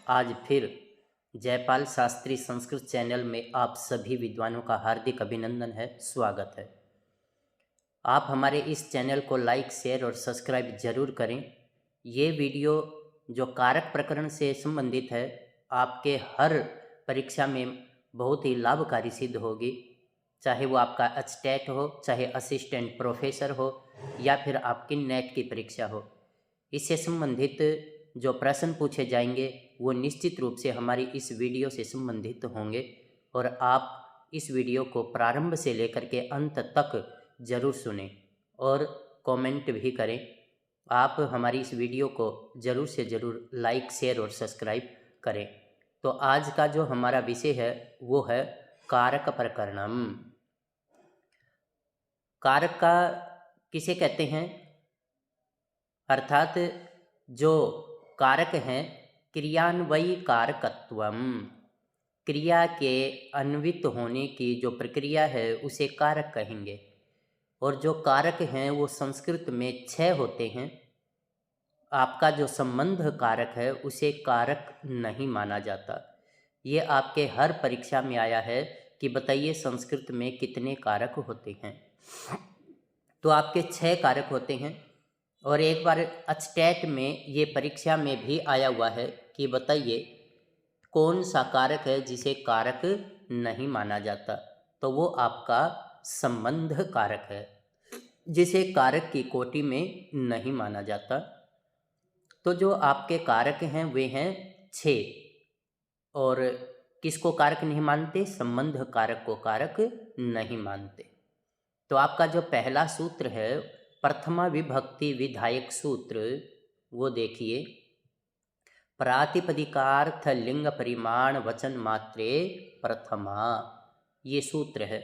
आज फिर जयपाल शास्त्री संस्कृत चैनल में आप सभी विद्वानों का हार्दिक अभिनंदन है, स्वागत है। आप हमारे इस चैनल को लाइक, शेयर और सब्सक्राइब जरूर करें। ये वीडियो जो कारक प्रकरण से संबंधित है, आपके हर परीक्षा में बहुत ही लाभकारी सिद्ध होगी। चाहे वो आपका अटैट हो, चाहे असिस्टेंट प्रोफेसर हो, या फिर आपकी नेट की परीक्षा हो। इससे संबंधित जो प्रश्न पूछे जाएंगे वो निश्चित रूप से हमारी इस वीडियो से संबंधित होंगे, और आप इस वीडियो को प्रारंभ से लेकर के अंत तक ज़रूर सुनें और कमेंट भी करें। आप हमारी इस वीडियो को ज़रूर से ज़रूर लाइक, शेयर और सब्सक्राइब करें। तो आज का जो हमारा विषय है वो है कारक प्रकरणम। कारक का किसे कहते हैं? अर्थात जो कारक हैं, क्रियान्वयी कारकत्वम, क्रिया के अन्वित होने की जो प्रक्रिया है उसे कारक कहेंगे। और जो कारक हैं वो संस्कृत में 6 होते हैं। आपका जो संबंध कारक है उसे कारक नहीं माना जाता। ये आपके हर परीक्षा में आया है कि बताइए संस्कृत में कितने कारक होते हैं। तो आपके 6 कारक होते हैं। और एक बार अटैट में ये परीक्षा में भी आया हुआ है कि बताइए कौन सा कारक है जिसे कारक नहीं माना जाता। तो वो आपका संबंध कारक है, जिसे कारक की कोटि में नहीं माना जाता। तो जो आपके कारक हैं वे हैं 6। और किसको कारक नहीं मानते? संबंध कारक को कारक नहीं मानते। तो आपका जो पहला सूत्र है प्रथमा विभक्ति विधायक सूत्र, वो देखिए। प्रातिपदिकार्थ लिंग परिमाण वचन मात्रे प्रथमा, ये सूत्र है।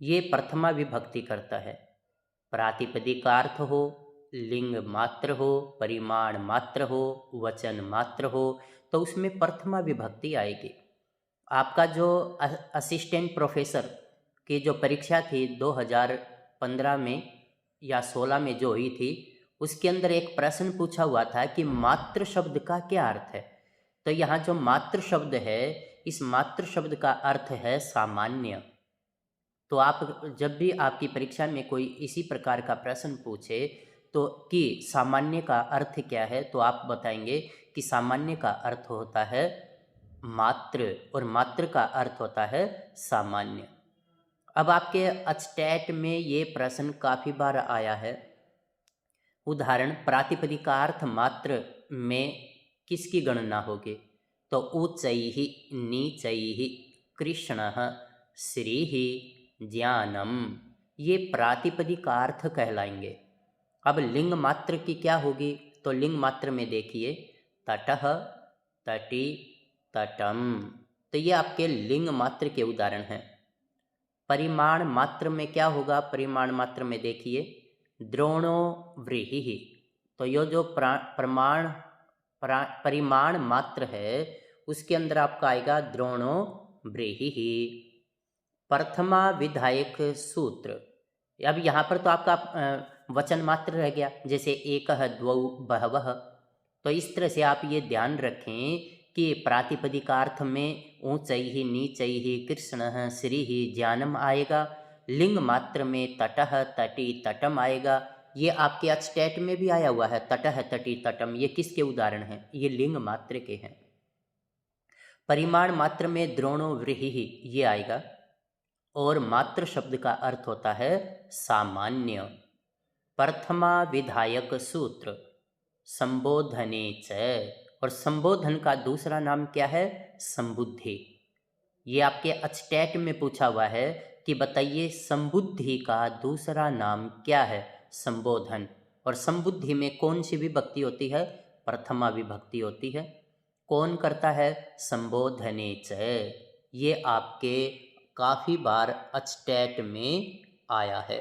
ये प्रथमा विभक्ति करता है। प्रातिपदिकार्थ हो, लिंग मात्र हो, परिमाण मात्र हो, वचन मात्र हो, तो उसमें प्रथमा विभक्ति आएगी। आपका जो असिस्टेंट प्रोफेसर की जो परीक्षा थी 2015 में या 16 में जो हुई थी, उसके अंदर एक प्रश्न पूछा हुआ था कि मात्र शब्द का क्या अर्थ है। तो यहाँ जो मात्र शब्द है, इस मात्र शब्द का अर्थ है सामान्य। तो आप जब भी आपकी परीक्षा में कोई इसी प्रकार का प्रश्न पूछे तो कि सामान्य का अर्थ क्या है, तो आप बताएंगे कि सामान्य का अर्थ होता है मात्र, और मात्र का अर्थ होता है सामान्य। अब आपके अटैट में ये प्रश्न काफ़ी बार आया है। उदाहरण, प्रातिपदिकार्थ मात्र में किसकी गणना होगी? तो ऊचैः नीचैः कृष्णः श्रीः ज्ञानम, ये प्रातिपदिकार्थ कहलाएंगे। अब लिंग मात्र की क्या होगी? तो लिंग मात्र में देखिए, तटः, तटी, तटम, तो ये आपके लिंग मात्र के उदाहरण हैं। परिमाण मात्र में क्या होगा? परिमाण मात्र में देखिए, द्रोणो व्रीहि, तो ये जो परिमाण मात्र है उसके अंदर आपका आएगा द्रोणो व्रीहि। प्रथमा विधायक सूत्र, अब यहाँ पर तो आपका वचन मात्र रह गया, जैसे एकः द्वौ बहवः। तो इस तरह से आप ये ध्यान रखें कि प्रातिपदिकार्थ में ऊंचैः नीचैः कृष्णः श्रीः ज्ञानम आएगा, लिंग मात्र में तटः, तटी, तटम आएगा। ये आपके अटैट में भी आया हुआ है, तटः, तटी, तटम। ये किसके उदाहरण हैं? ये लिंग मात्र के हैं। परिमाण मात्र में द्रोणो व्रीहि ये आएगा, और मात्र शब्द का अर्थ होता है सामान्य। प्रथमा विधायक सूत्र संबोधने च, और संबोधन का दूसरा नाम क्या है? संबुद्धि। ये आपके अटैट में पूछा हुआ है कि बताइए संबुद्धि का दूसरा नाम क्या है? संबोधन। और संबुद्धि में कौन सी विभक्ति होती है? प्रथमा विभक्ति होती है। कौन करता है? संबोधने च। ये आपके काफ़ी बार अटैट में आया है।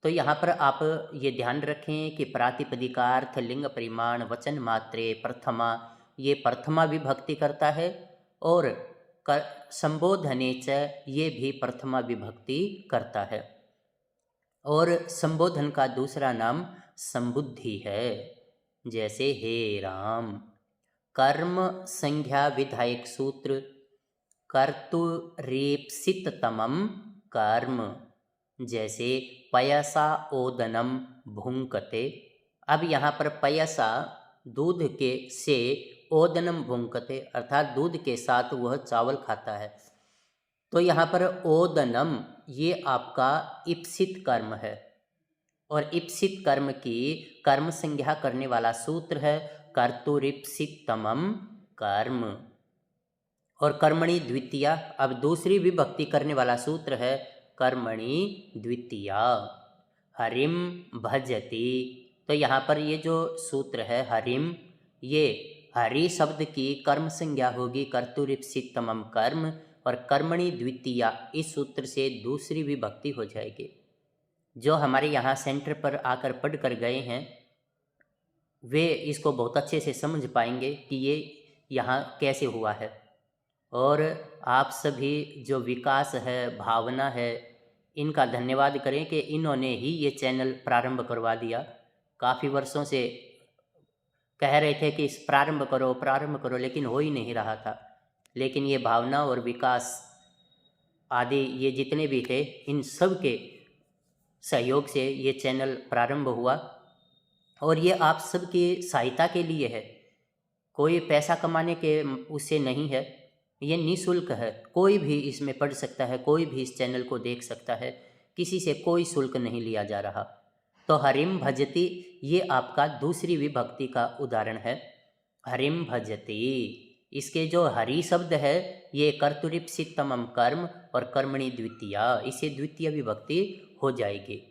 तो यहाँ पर आप ये ध्यान रखें कि प्रातिपदिकार्थ लिंग परिमाण वचन मात्रे प्रथमा, ये प्रथमा विभक्ति करता है, और संबोधने च ये भी प्रथमा विभक्ति करता है। और संबोधन का दूसरा नाम संबुद्धि है, जैसे हे राम। कर्म संज्ञा विधायक सूत्र कर्तुरेप्सिततमं कर्म, जैसे पयसा ओदनम भुंकते। अब यहाँ पर पयसा दूध के से ओदनम भुंकते अर्थात दूध के साथ वह चावल खाता है। तो यहाँ पर ओदनम ये आपका इप्सित कर्म है और इप्सित कर्म की कर्म संज्ञा करने वाला सूत्र है कर्तुरिप्सिततमं कर्म। और कर्मणि द्वितीया, अब दूसरी विभक्ति करने वाला सूत्र है कर्मणि द्वितीया। हरिम भजति, तो यहाँ पर ये जो सूत्र है हरिम, ये हरि शब्द की कर्म संज्ञा होगी कर्तुरिप्सिततमं कर्म, और कर्मणि द्वितीया इस सूत्र से दूसरी विभक्ति हो जाएगी। जो हमारे यहाँ सेंटर पर आकर पढ़ कर गए हैं वे इसको बहुत अच्छे से समझ पाएंगे कि ये यहाँ कैसे हुआ है। और आप सभी जो विकास है, भावना है, इनका धन्यवाद करें कि इन्होंने ही ये चैनल प्रारंभ करवा दिया। काफ़ी वर्षों से कह रहे थे कि इस प्रारंभ करो, लेकिन हो ही नहीं रहा था। लेकिन ये भावना और विकास आदि ये जितने भी थे, इन सब के सहयोग से ये चैनल प्रारंभ हुआ। और ये आप सबकी सहायता के लिए है, कोई पैसा कमाने के उससे नहीं है, ये निःशुल्क है। कोई भी इसमें पढ़ सकता है, कोई भी इस चैनल को देख सकता है, किसी से कोई शुल्क नहीं लिया जा रहा। तो हरिम भजति ये आपका दूसरी विभक्ति का उदाहरण है। हरिम भजति, इसके जो हरि शब्द है ये कर्तुरिप्सिततमं कर्म और कर्मणि द्वितीया, इसे द्वितीय विभक्ति हो जाएगी।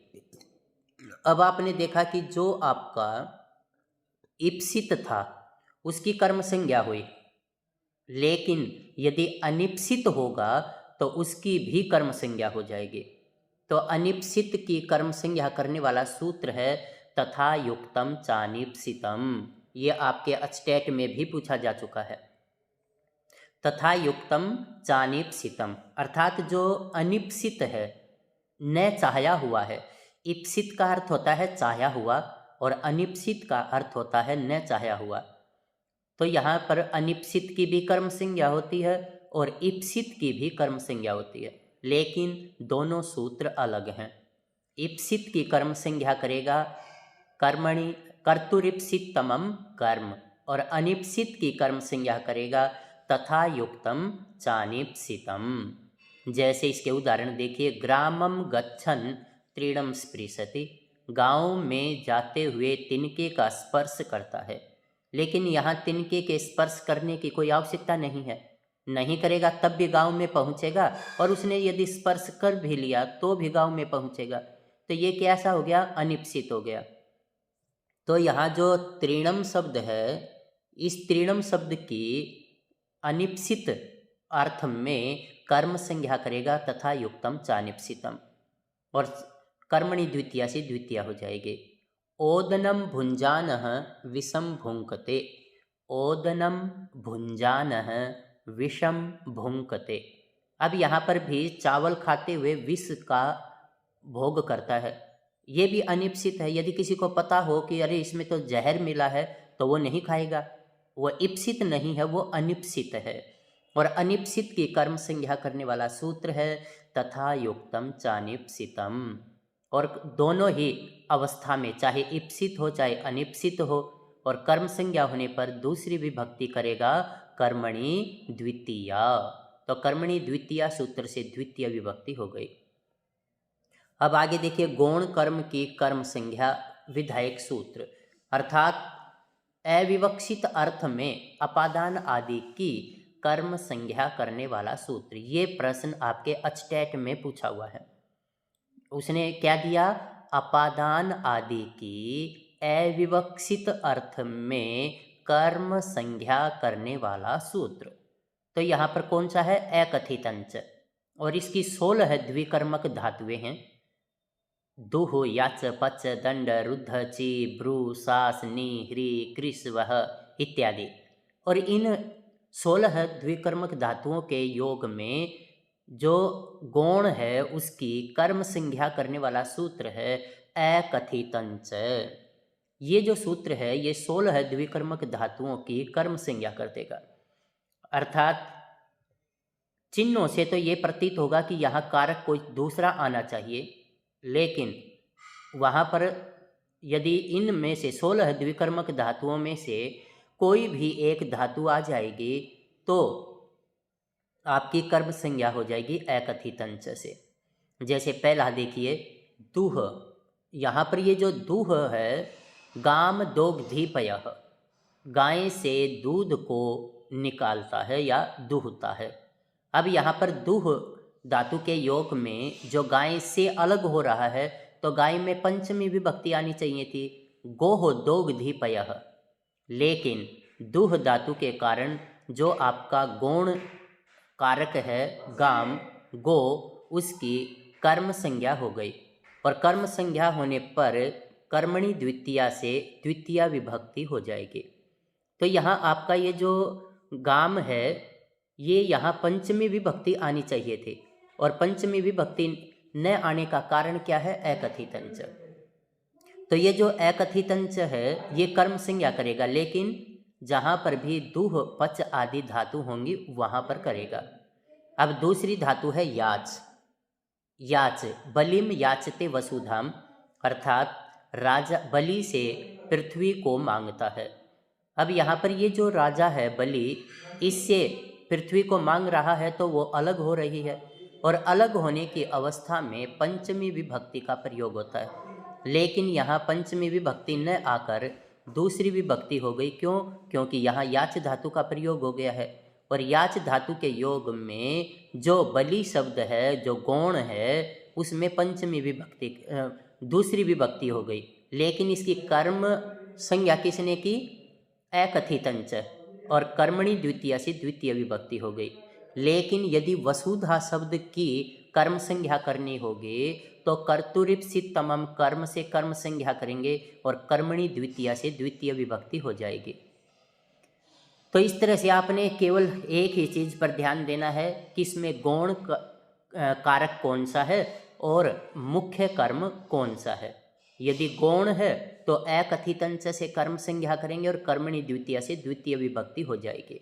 अब आपने देखा कि जो आपका इप्सित था उसकी कर्म संज्ञा हुई, लेकिन यदि अनिप्सित होगा तो उसकी भी कर्म संज्ञा हो जाएगी। तो अनिप्सित की कर्म संज्ञा करने वाला सूत्र है तथा युक्तम चानिप्सितम। ये आपके अचटेट में भी पूछा जा चुका है। तथा युक्तम चानिप्सितम अर्थात जो अनिप्सित है, न चाहया हुआ है। इप्सित का अर्थ होता है चाहया हुआ और अनिप्सित का अर्थ होता है न चाहया हुआ। तो यहाँ पर अनिप्सित की भी कर्म संज्ञा होती है और इप्सित की भी कर्म संज्ञा होती है, लेकिन दोनों सूत्र अलग हैं। इप्सित की कर्म संज्ञा करेगा कर्मणि कर्तुरिप्सिततमं कर्म, और अनिप्सित की कर्म संज्ञा करेगा तथा युक्तम चानिप्सितम। जैसे इसके उदाहरण देखिए, ग्रामम गच्छन तृणम स्पृशति, गांव में जाते हुए तिनके का स्पर्श करता है। लेकिन यहाँ तिनके के स्पर्श करने की कोई आवश्यकता नहीं है, नहीं करेगा तब भी गांव में पहुँचेगा, और उसने यदि स्पर्श कर भी लिया तो भी गांव में पहुँचेगा। तो ये कैसा हो गया? अनिप्सित हो गया। तो यहाँ जो तृणम शब्द है, इस तृणम शब्द की अनिप्सित अर्थ में कर्म संज्ञा करेगा तथा युक्तम चानिप्सितम, और कर्मणि द्वितीया से द्वितीया हो जाएगी। ओदनम भुंजानः विषम भुंकते, ओदनम भुंजानः विषम भुंकते। अब यहाँ पर भी चावल खाते हुए विष का भोग करता है, ये भी अनिप्सित है। यदि किसी को पता हो कि अरे इसमें तो जहर मिला है तो वो नहीं खाएगा, वो इप्सित नहीं है, वो अनिप्सित है। और अनिप्सित की कर्म संज्ञा करने वाला सूत्र है तथा युक्तम चानिप्सितम। और दोनों ही अवस्था में, चाहे इप्सित हो चाहे अनिप्सित हो, और कर्म संज्ञा होने पर दूसरी विभक्ति करेगा कर्मणि द्वितीया। तो कर्मणि द्वितीया सूत्र से द्वितीय विभक्ति हो गई। अब आगे देखिए, गौण कर्म की कर्म संज्ञा विधायक सूत्र, अर्थात अविवक्षित अर्थ में अपादान आदि की कर्म संज्ञा करने वाला सूत्र। ये प्रश्न आपके अचटेट में पूछा हुआ है। उसने क्या दिया? अपादान आदि की अविवक्षित अर्थ में कर्म संज्ञा करने वाला सूत्र। तो यहाँ पर कौन सा है? अकथितंच, और इसकी 16 द्विकर्मक धातुएं हैं। दुह, याच, पच, दंड, रुद्ध, ची, ब्रू, सास, नी, ह्री, कृष, वह इत्यादि। और इन 16 द्विकर्मक धातुओं के योग में जो गौण है उसकी कर्म संज्ञा करने वाला सूत्र है अकथितंच। ये जो सूत्र है ये 16 द्विकर्मक धातुओं की कर्म संज्ञा कर देगा। अर्थात चिन्हों से तो ये प्रतीत होगा कि यहाँ कारक कोई दूसरा आना चाहिए, लेकिन वहाँ पर यदि इनमें से 16 द्विकर्मक धातुओं में से कोई भी एक धातु आ जाएगी तो आपकी कर्म संज्ञा हो जाएगी एकथित अंश से। जैसे पहला देखिए दूह, यहाँ पर ये जो दूह है गाम दोग्धीपयः, गाय से दूध को निकालता है या दूहता है। अब यहाँ पर दूह धातु के योग में जो गाय से अलग हो रहा है तो गाय में पंचमी विभक्ति आनी चाहिए थी, गोह दोग्धीपयः, लेकिन दूह धातु के कारण जो आपका गौण कारक है गाम गो, उसकी कर्म संज्ञा हो गई और कर्म संज्ञा होने पर कर्मणि द्वितीया से द्वितीया विभक्ति हो जाएगी। तो यहाँ आपका ये जो गाम है ये यहाँ पंचमी विभक्ति आनी चाहिए थी और पंचमी विभक्ति न आने का कारण क्या है? एकथित अंश। तो ये जो एकथित अंश है ये कर्म संज्ञा करेगा, लेकिन जहाँ पर भी दूह पच आदि धातु होंगी वहाँ पर करेगा। अब दूसरी धातु है याच। याच बलिम याचते वसुधाम, अर्थात राजा बलि से पृथ्वी को मांगता है। अब यहाँ पर ये जो राजा है बलि, इससे पृथ्वी को मांग रहा है तो वो अलग हो रही है और अलग होने की अवस्था में पंचमी विभक्ति का प्रयोग होता है, लेकिन यहाँ पंचमी विभक्ति न आकर दूसरी विभक्ति हो गई। क्यों? क्योंकि यहाँ याच धातु का प्रयोग हो गया है और याच धातु के योग में जो बलि शब्द है, जो गौण है, उसमें पंचमी विभक्ति दूसरी विभक्ति हो गई, लेकिन इसकी कर्म संज्ञा किसने की? एकथित अंश, और कर्मणि द्वितीया से द्वितीय विभक्ति हो गई। लेकिन यदि वसुधा शब्द की कर्म संज्ञा करनी होगी तो कर्तुरिप्सित तमम कर्म से कर्म संज्ञा करेंगे और कर्मणि द्वितीया से द्वितीय विभक्ति हो जाएगी। तो इस तरह से आपने केवल एक ही चीज़ पर ध्यान देना है कि इसमें गौण कारक कौन सा है और मुख्य कर्म कौन सा है। यदि गौण है तो एकथित अंश से कर्म संज्ञा करेंगे और कर्मणि द्वितीया से द्वितीय विभक्ति हो जाएगी,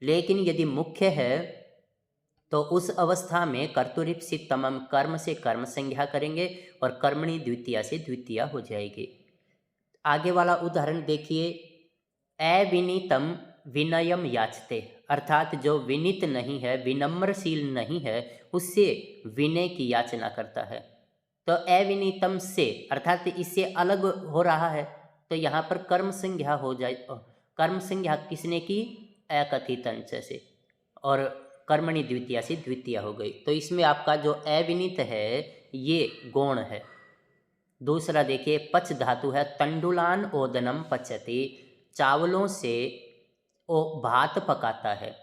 लेकिन यदि मुख्य है तो उस अवस्था में कर्तुरिप्सित तमम कर्म से कर्म संज्ञा करेंगे और कर्मणि द्वितीया से द्वितीया हो जाएगी। आगे वाला उदाहरण देखिए, अविनीतम विनयम याचते, अर्थात जो विनीत नहीं है, विनम्रशील नहीं है, उससे विनय की याचना करता है। तो अविनीतम से अर्थात इससे अलग हो रहा है, तो यहाँ पर कर्म संज्ञा हो जाए। कर्म संज्ञा किसने की? एकथित अंश से, और कर्मणि द्वितीया से द्वितीया हो गई। तो इसमें आपका जो अविनीत है ये गौण है। दूसरा देखिए पच धातु है, तंडुलान ओदनम पचती, चावलों से वो भात पकाता है।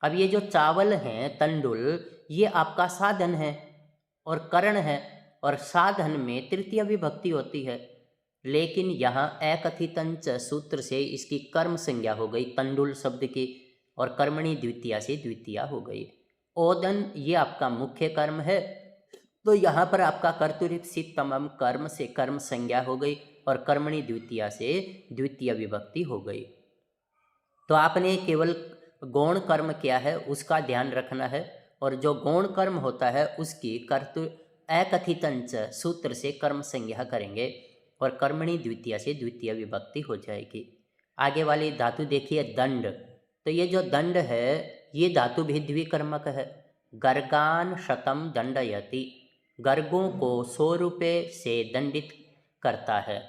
अब ये जो चावल हैं तंडुल, ये आपका साधन है और करण है, और साधन में तृतीय विभक्ति होती है, लेकिन यहाँ एकथित अंश सूत्र से इसकी कर्म संज्ञा हो गई तंडुल शब्द की और कर्मणि द्वितीया से द्वितीया हो गई। ओदन ये आपका मुख्य कर्म है, तो यहाँ पर आपका कर्तुरिप्सित तमम कर्म से कर्म संज्ञा हो गई और कर्मणि द्वितीया से द्वितीय विभक्ति हो गई। तो आपने केवल गौण कर्म क्या है उसका ध्यान रखना है, और जो गौण कर्म होता है उसकी एकथित अंश सूत्र से कर्म संज्ञा करेंगे और कर्मणि द्वितीया से द्वितीय विभक्ति हो जाएगी। आगे वाली धातु देखिए दंड। तो ये जो दंड है ये धातु भी द्विकर्मक है। गर्गान शतम दंडयति, गर्गों को 100 रुपये से दंडित करता है।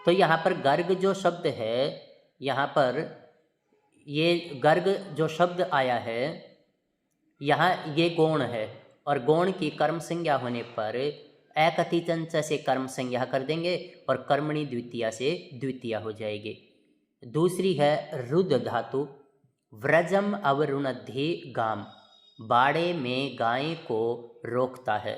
तो यहाँ पर गर्ग जो शब्द है, यहाँ पर ये गर्ग जो शब्द आया है यहाँ ये गौण है, और गौण की कर्म संज्ञा होने पर एकथित अंश से कर्म संज्ञा कर देंगे और कर्मणि द्वितीया से द्वितीया हो जाएगी। दूसरी है रुद धातु, व्रजम अवरुणद्धि गाम, बाड़े में गाय को रोकता है।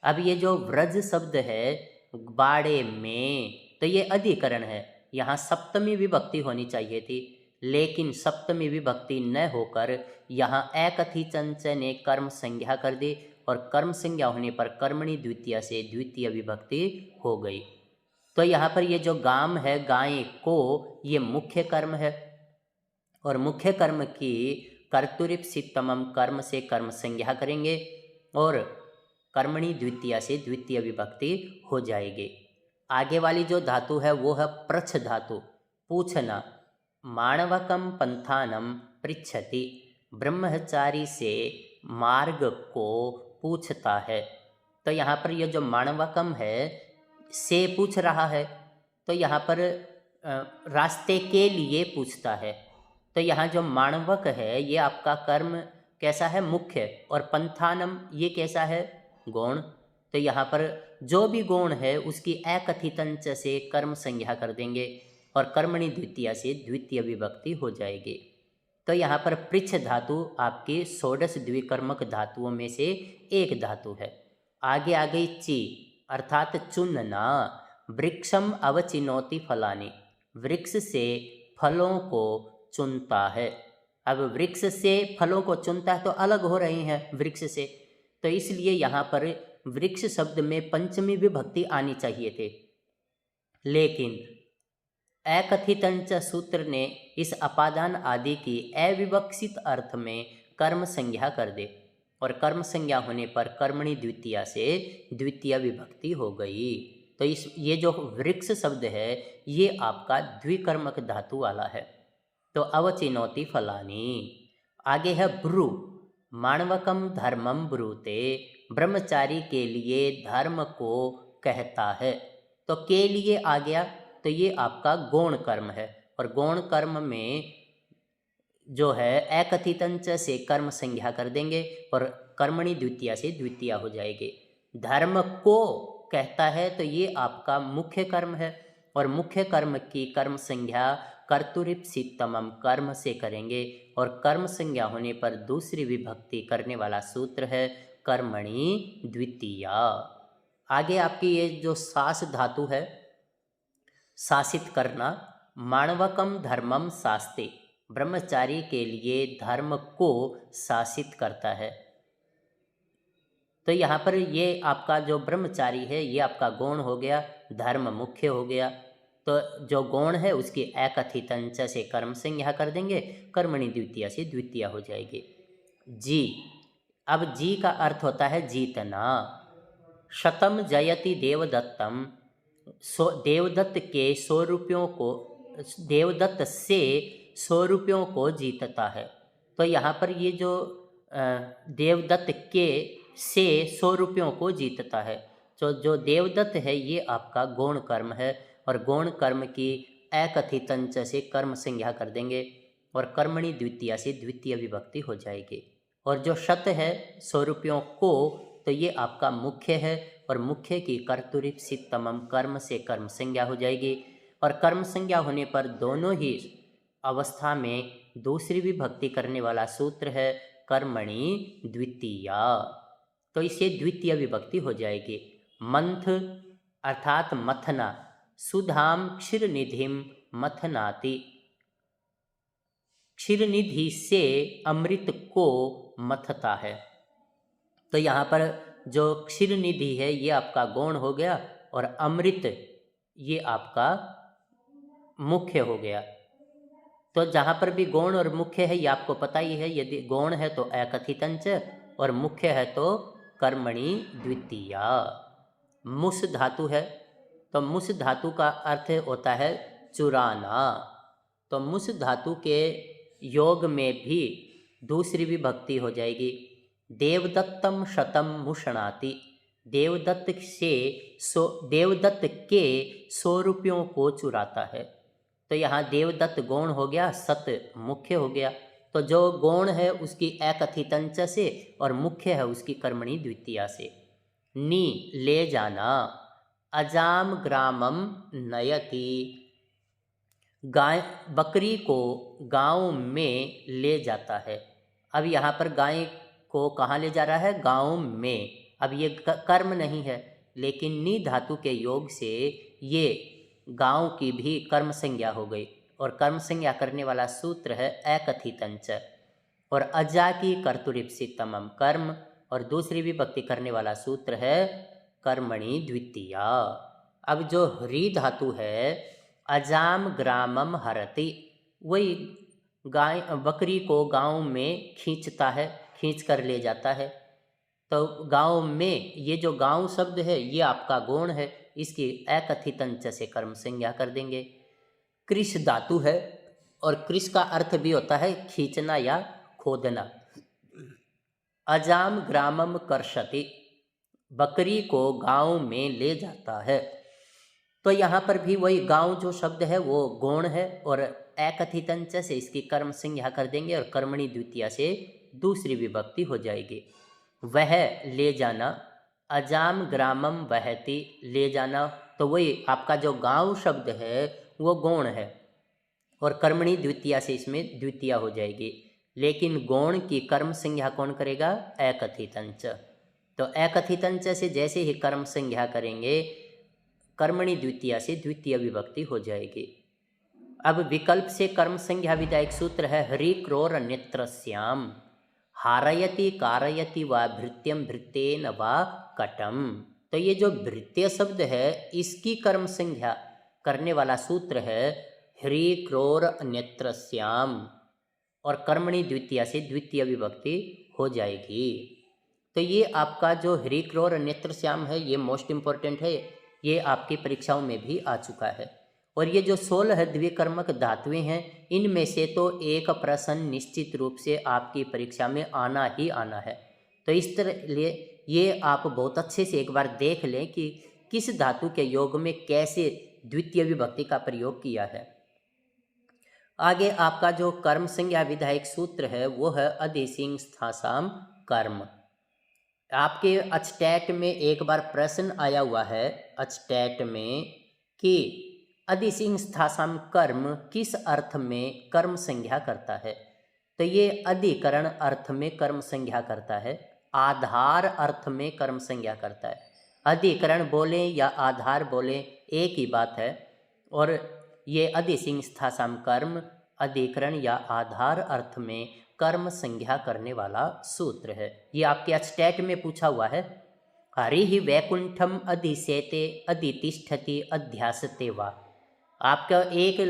अब ये जो व्रज शब्द है बाड़े में, तो ये अधिकरण है, यहाँ सप्तमी विभक्ति होनी चाहिए थी, लेकिन सप्तमी विभक्ति न होकर यहाँ एकथित अंश ने कर्म संज्ञा कर दी और कर्म संज्ञा होने पर कर्मणि द्वितीया से द्वितीय विभक्ति हो गई। तो यहाँ पर ये जो गाम है, गाय को, ये मुख्य कर्म है और मुख्य कर्म की कर्तुरीप्सितमम कर्म से कर्म संज्ञा करेंगे और कर्मणि द्वितीया से द्वितीय विभक्ति हो जाएगी। आगे वाली जो धातु है वो है प्रच्छ धातु, पूछना। माणवकम पंथानम पृच्छति, ब्रह्मचारी से मार्ग को पूछता है। तो यहाँ पर ये जो माणवकम है से पूछ रहा है, तो यहाँ पर रास्ते के लिए पूछता है। तो यहाँ जो माणवक है ये आपका कर्म कैसा है, मुख्य, और पंथानम ये कैसा है, गौण। तो यहाँ पर जो भी गौण है उसकी एकथितंच से कर्म संज्ञा कर देंगे और कर्मणि द्वितीया से द्वितीय विभक्ति हो जाएगी। तो यहाँ पर पृच्छ धातु आपकी षोडश द्विकर्मक धातुओं में से एक धातु है। आगे आ गई ची अर्थात चुनना। वृक्षम अवचिनोति फलानि, वृक्ष से फलों को चुनता है। अब वृक्ष से फलों को चुनता है तो अलग हो रही हैं वृक्ष से, तो इसलिए यहाँ पर वृक्ष शब्द में पंचमी विभक्ति आनी चाहिए थे, लेकिन एकथितंच सूत्र ने इस अपादान आदि की अविवक्षित अर्थ में कर्म संज्ञा कर दे और कर्म संज्ञा होने पर कर्मणि द्वितीया से द्वितीय विभक्ति हो गई। तो ये जो वृक्ष शब्द है ये आपका द्विकर्मक धातु वाला है। तो अवचिनोति फलानि। आगे है ब्रू, माणवकम धर्मम ब्रूते, ब्रह्मचारी के लिए धर्म को कहता है। तो के लिए आ गया, तो ये आपका गौण कर्म है और गौण कर्म में जो है एकथितंच से कर्म संज्ञा कर देंगे और कर्मणि द्वितीया से द्वितीया हो जाएगी। धर्म को कहता है तो ये आपका मुख्य कर्म है और मुख्य कर्म की कर्म संज्ञा कर्तुरीप्सितमम कर्म से करेंगे और कर्म संज्ञा होने पर दूसरी विभक्ति करने वाला सूत्र है कर्मणि द्वितीया। आगे आपकी ये जो सास धातु है, शासित करना। माणवकम धर्मम शास्ते, ब्रह्मचारी के लिए धर्म को शासित करता है। तो यहाँ पर ये आपका जो ब्रह्मचारी है ये आपका गौण हो गया, धर्म मुख्य हो गया। तो जो गौण है उसकी एकथितंच से कर्म संज्ञा कर देंगे, कर्मणि द्वितीया से द्वितीया हो जाएगी। जी, अब जी का अर्थ होता है जीतना। शतम जयति देवदत्तम, देवदत्त के 100 रुपयों को, देवदत्त से 100 रुपयों को जीतता है। तो यहाँ पर ये जो देवदत्त के से 100 रुपयों को जीतता है, तो जो देवदत्त है ये आपका गौण कर्म है और गौण कर्म की एकथितंच से कर्म संज्ञा कर देंगे और कर्मणि द्वितीया से द्वितीय विभक्ति हो जाएगी। और जो शत है 100 रुपयों को, तो ये आपका मुख्य है और मुख्य की कर्तुरीप्सितमम कर्म से कर्म संज्ञा हो जाएगी और कर्म संज्ञा होने पर दोनों ही अवस्था में दूसरी विभक्ति करने वाला सूत्र है कर्मणि द्वितीया। तो इसे द्वितीय विभक्ति हो जाएगी। मंथ अर्थात मथना। सुधाम क्षीरनिधिम मथनाति, क्षीरनिधि से अमृत को मथता है। तो यहाँ पर जो क्षीरनिधि है ये आपका गौण हो गया और अमृत ये आपका मुख्य हो गया। तो जहाँ पर भी गौण और मुख्य है ये आपको पता ही है, यदि गौण है तो एकथितंच और मुख्य है तो कर्मणि द्वितीया। मुस धातु है, तो मुस धातु का अर्थ होता है चुराना। तो मुस धातु के योग में भी दूसरी विभक्ति हो जाएगी। देवदत्तम शतम मुषणाति, देवदत्त के 100 रुपयों को चुराता है। तो यहाँ देवदत्त गौण हो गया, सत मुख्य हो गया। तो जो गौण है उसकी एकथितंच से और मुख्य है उसकी कर्मणि द्वितीया से। नी ले जाना। अजाम ग्रामम नयति, गाय बकरी को गांव में ले जाता है। अब यहाँ पर गाय को कहाँ ले जा रहा है, गांव में। अब ये कर्म नहीं है, लेकिन नी धातु के योग से ये गांव की भी कर्म संज्ञा हो गई और कर्म संज्ञा करने वाला सूत्र है एकथितंच और अजा की कर्तुरीप्सितमम कर्म और दूसरी विभक्ति करने वाला सूत्र है कर्मणि द्वितीया। अब जो ह्री धातु है, अजाम ग्रामम हरति, वही गाय बकरी को गांव में खींचता है, खींच कर ले जाता है। तो गांव में, ये जो गांव शब्द है ये आपका गौण है, इसकी अकथितंच से कर्म संज्ञा कर देंगे। कृष धातु है और कृष का अर्थ भी होता है खींचना या खोदना। अजाम ग्रामम कर्षति, बकरी को गांव में ले जाता है। तो यहाँ पर भी वही गांव जो शब्द है वो गौण है और अकथितंच से इसकी कर्म संज्ञा कर देंगे और कर्मणि द्वितीया से दूसरी विभक्ति हो जाएगी। वह ले जाना, अजाम ग्रामम वहति, ले जाना, तो वही आपका जो गांव शब्द है वो गौण है और कर्मणि द्वितीया से इसमें द्वितीया हो जाएगी। लेकिन गौण की कर्म संज्ञा कौन करेगा? अकथितंच। तो अकथितंच से जैसे ही कर्म संज्ञा करेंगे कर्मणि द्वितीया से द्वितीय विभक्ति हो जाएगी। अब विकल्प से कर्म संज्ञा विधायक सूत्र है हरि क्रोर नेत्रस्याम, हारयति कारयति व भृत्यम भृत्येन व कटम। तो ये जो भृत्य शब्द है इसकी कर्म संज्ञा करने वाला सूत्र है ह्री क्रोर नेत्रस्याम और कर्मणि द्वितीया से द्वितीय विभक्ति हो जाएगी। तो ये आपका जो ह्री क्रोर नेत्रश्याम है ये मोस्ट इम्पोर्टेंट है, ये आपकी परीक्षाओं में भी आ चुका है। और ये जो 16 द्विकर्मक धातुएं हैं इनमें से तो एक प्रश्न निश्चित रूप से आपकी परीक्षा में आना ही आना है। तो इस तरह लिए ये आप बहुत अच्छे से एक बार देख लें कि किस धातु के योग में कैसे द्वितीय विभक्ति का प्रयोग किया है। आगे आपका जो कर्म संज्ञा विधायक सूत्र है वो है अधिसिंह स्थासाम कर्म। आपके अचटैट में एक बार प्रश्न आया हुआ है अचटैट में कि अधिसिंह स्थासाम कर्म किस अर्थ में कर्म संज्ञा करता है। तो ये अधिकरण अर्थ में कर्म संज्ञा करता है, आधार अर्थ में कर्म संज्ञा करता है। अधिकरण बोले या आधार बोले एक ही बात है। और ये अधिसिंह स्थासाम कर्म अधिकरण या आधार अर्थ में कर्म संज्ञा करने वाला सूत्र है। ये आपके अचटैट में पूछा हुआ है। हरि वैकुंठम अधिसेते अधितिष्ठति अध्यासते वा। आपका एक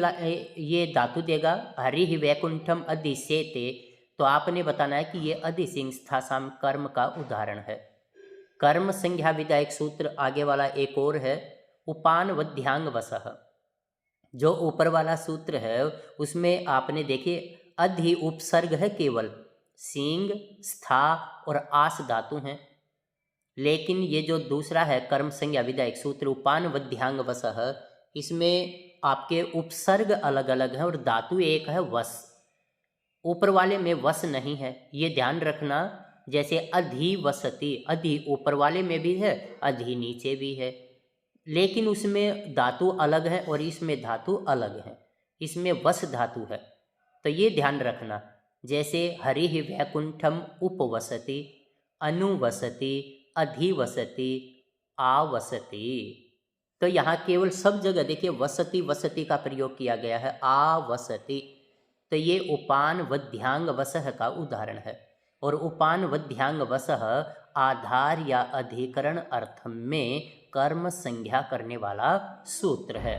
ये धातु देगा हरि वैकुंठम अधिसेते, तो आपने बताना है कि ये अधिसिंह स्थासाम कर्म का उदाहरण है। कर्म संज्ञा विधायक सूत्र आगे वाला एक और है उपान वध्यांग वसह। जो ऊपर वाला सूत्र है उसमें आपने देखिए अधि उपसर्ग है, केवल सींग स्था और आस धातु हैं। लेकिन ये जो दूसरा है कर्म संज्ञा विधायक सूत्र उपान वध्यांग वसह, इसमें आपके उपसर्ग अलग अलग हैं और धातु एक है वस। ऊपर वाले में वस नहीं है, ये ध्यान रखना। जैसे अधि वसति, अधि ऊपर वाले में भी है अधि नीचे भी है, लेकिन उसमें धातु अलग है और इसमें धातु अलग है, इसमें वस धातु है। तो ये ध्यान रखना। जैसे हरि वैकुंठम उपवसति, अनुवसति, अधिवसति, आवसति। तो यहाँ केवल सब जगह देखिए वसति वसति का प्रयोग किया गया है, आवसति। तो ये उपान वध्यांग वसह का उदाहरण है। और उपान वध्यांग वसह आधार या अधिकरण अर्थ में कर्म संज्ञा करने वाला सूत्र है।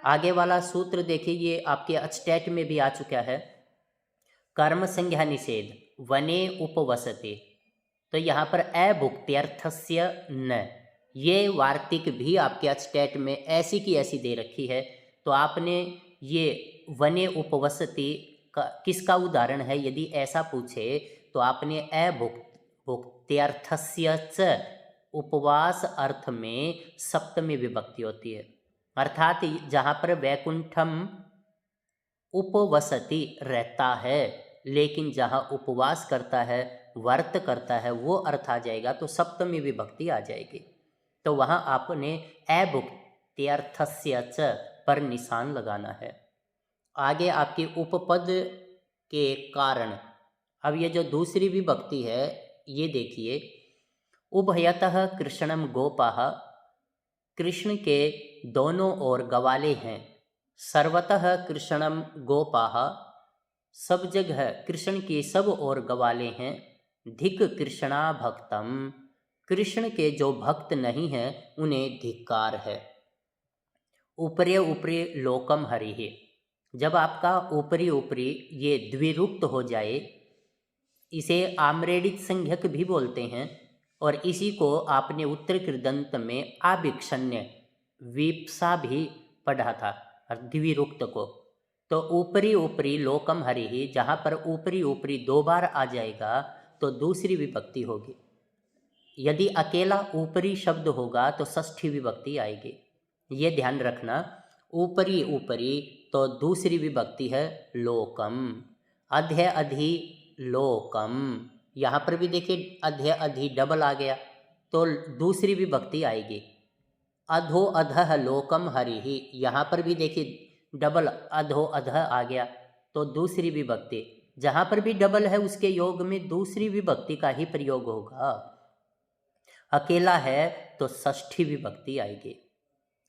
आगे वाला सूत्र देखिए ये आपके अचटैट में भी आ चुका है। कर्म संज्ञा निषेध वने उपवसति। तो यहाँ पर अभुक्त्यर्थस्य न, ये वार्तिक भी आपके अचटैट में ऐसी की ऐसी दे रखी है। तो आपने ये वने उपवसति का किसका उदाहरण है यदि ऐसा पूछे तो आपने अभुक्त्यर्थस्य च उपवास अर्थ में सप्तमी विभक्ति होती है। अर्थात जहाँ पर वैकुंठम उपवसति रहता है लेकिन जहाँ उपवास करता है व्रत करता है वो अर्थ आ जाएगा तो सप्तमी विभक्ति आ जाएगी। तो वहाँ आपने अभुक्त्यर्थस्य च पर निशान लगाना है। आगे आपकी उपपद के कारण, अब ये जो दूसरी विभक्ति है ये देखिए उभयतः कृष्णम गोपाः, कृष्ण के दोनों ओर गवाले हैं। सर्वतः कृष्णम गोपाः, सब जगह कृष्ण के सब ओर गवाले हैं। धिक कृष्णा भक्तम, कृष्ण के जो भक्त नहीं हैं उन्हें धिक्कार है। ऊपरे ऊपरे लोकम हरिः। जब आपका ऊपरी ऊपरी ये द्विरुक्त हो जाए, इसे आम्रेडिक संज्ञक भी बोलते हैं, और इसी को आपने उत्तर कृदंत में आभिक्षण्य विप्सा भी पढ़ा था, द्विरुक्त को। तो ऊपरी ऊपरी लोकम हरिः, जहाँ पर ऊपरी ऊपरी दो बार आ जाएगा तो दूसरी विभक्ति होगी। यदि अकेला ऊपरी शब्द होगा तो षष्ठी विभक्ति आएगी, ये ध्यान रखना। ऊपरी ऊपरी तो दूसरी विभक्ति है लोकम। अध्य अधि लोकम, यहाँ पर भी देखिए अध्य अधि डबल आ गया तो दूसरी विभक्ति आएगी। अधो अधः लोकम हरिः, यहाँ पर भी देखिए डबल अधो अधः आ गया तो दूसरी विभक्ति। जहाँ पर भी डबल है उसके योग में दूसरी विभक्ति का ही प्रयोग होगा। अकेला है तो षष्ठी विभक्ति आएगी।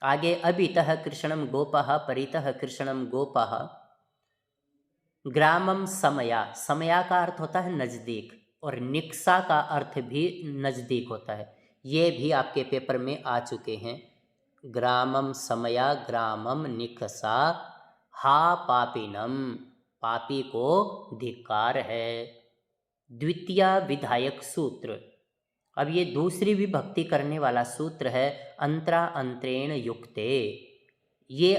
आगे अभितः कृष्णम गोपः परितः कृष्णम गोपः। ग्रामम समया, समया का अर्थ होता है नज़दीक, और निक्सा का अर्थ भी नज़दीक होता है। ये भी आपके पेपर में आ चुके हैं। ग्रामम समया, ग्रामम निक्सा, हा पापिनम, पापी को धिक्कार है। द्वितीय विधायक सूत्र। अब ये दूसरी विभक्ति करने वाला सूत्र है अंतरा अंतरेण युक्ते। ये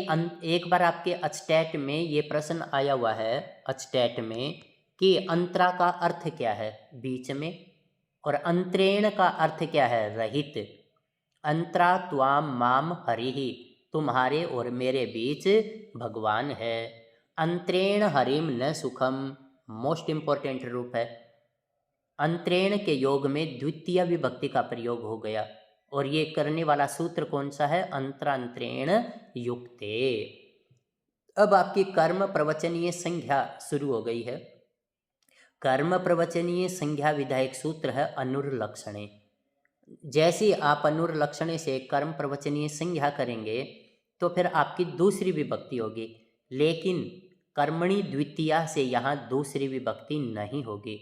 एक बार आपके अचटैट में ये प्रश्न आया हुआ है, अचटैट में, कि अंतरा का अर्थ क्या है, बीच में, और अंतरेण का अर्थ क्या है, रहित। अंतरा त्वाम माम हरिहि, तुम्हारे और मेरे बीच भगवान है। अंतरेण हरिम न सुखम, मोस्ट इंपॉर्टेंट रूप है। अंतरेण के योग में द्वितीय विभक्ति का प्रयोग हो गया, और ये करने वाला सूत्र कौन सा है, अंतरांतरेण युक्ते। अब आपकी कर्म प्रवचनीय संज्ञा शुरू हो गई है। कर्म प्रवचनीय संज्ञा विधायक सूत्र है अनुर्लक्षणे। जैसे आप अनुर्लक्षणे से कर्म प्रवचनीय संज्ञा करेंगे तो फिर आपकी दूसरी विभक्ति होगी, लेकिन कर्मणि द्वितीया से यहाँ दूसरी विभक्ति नहीं होगी।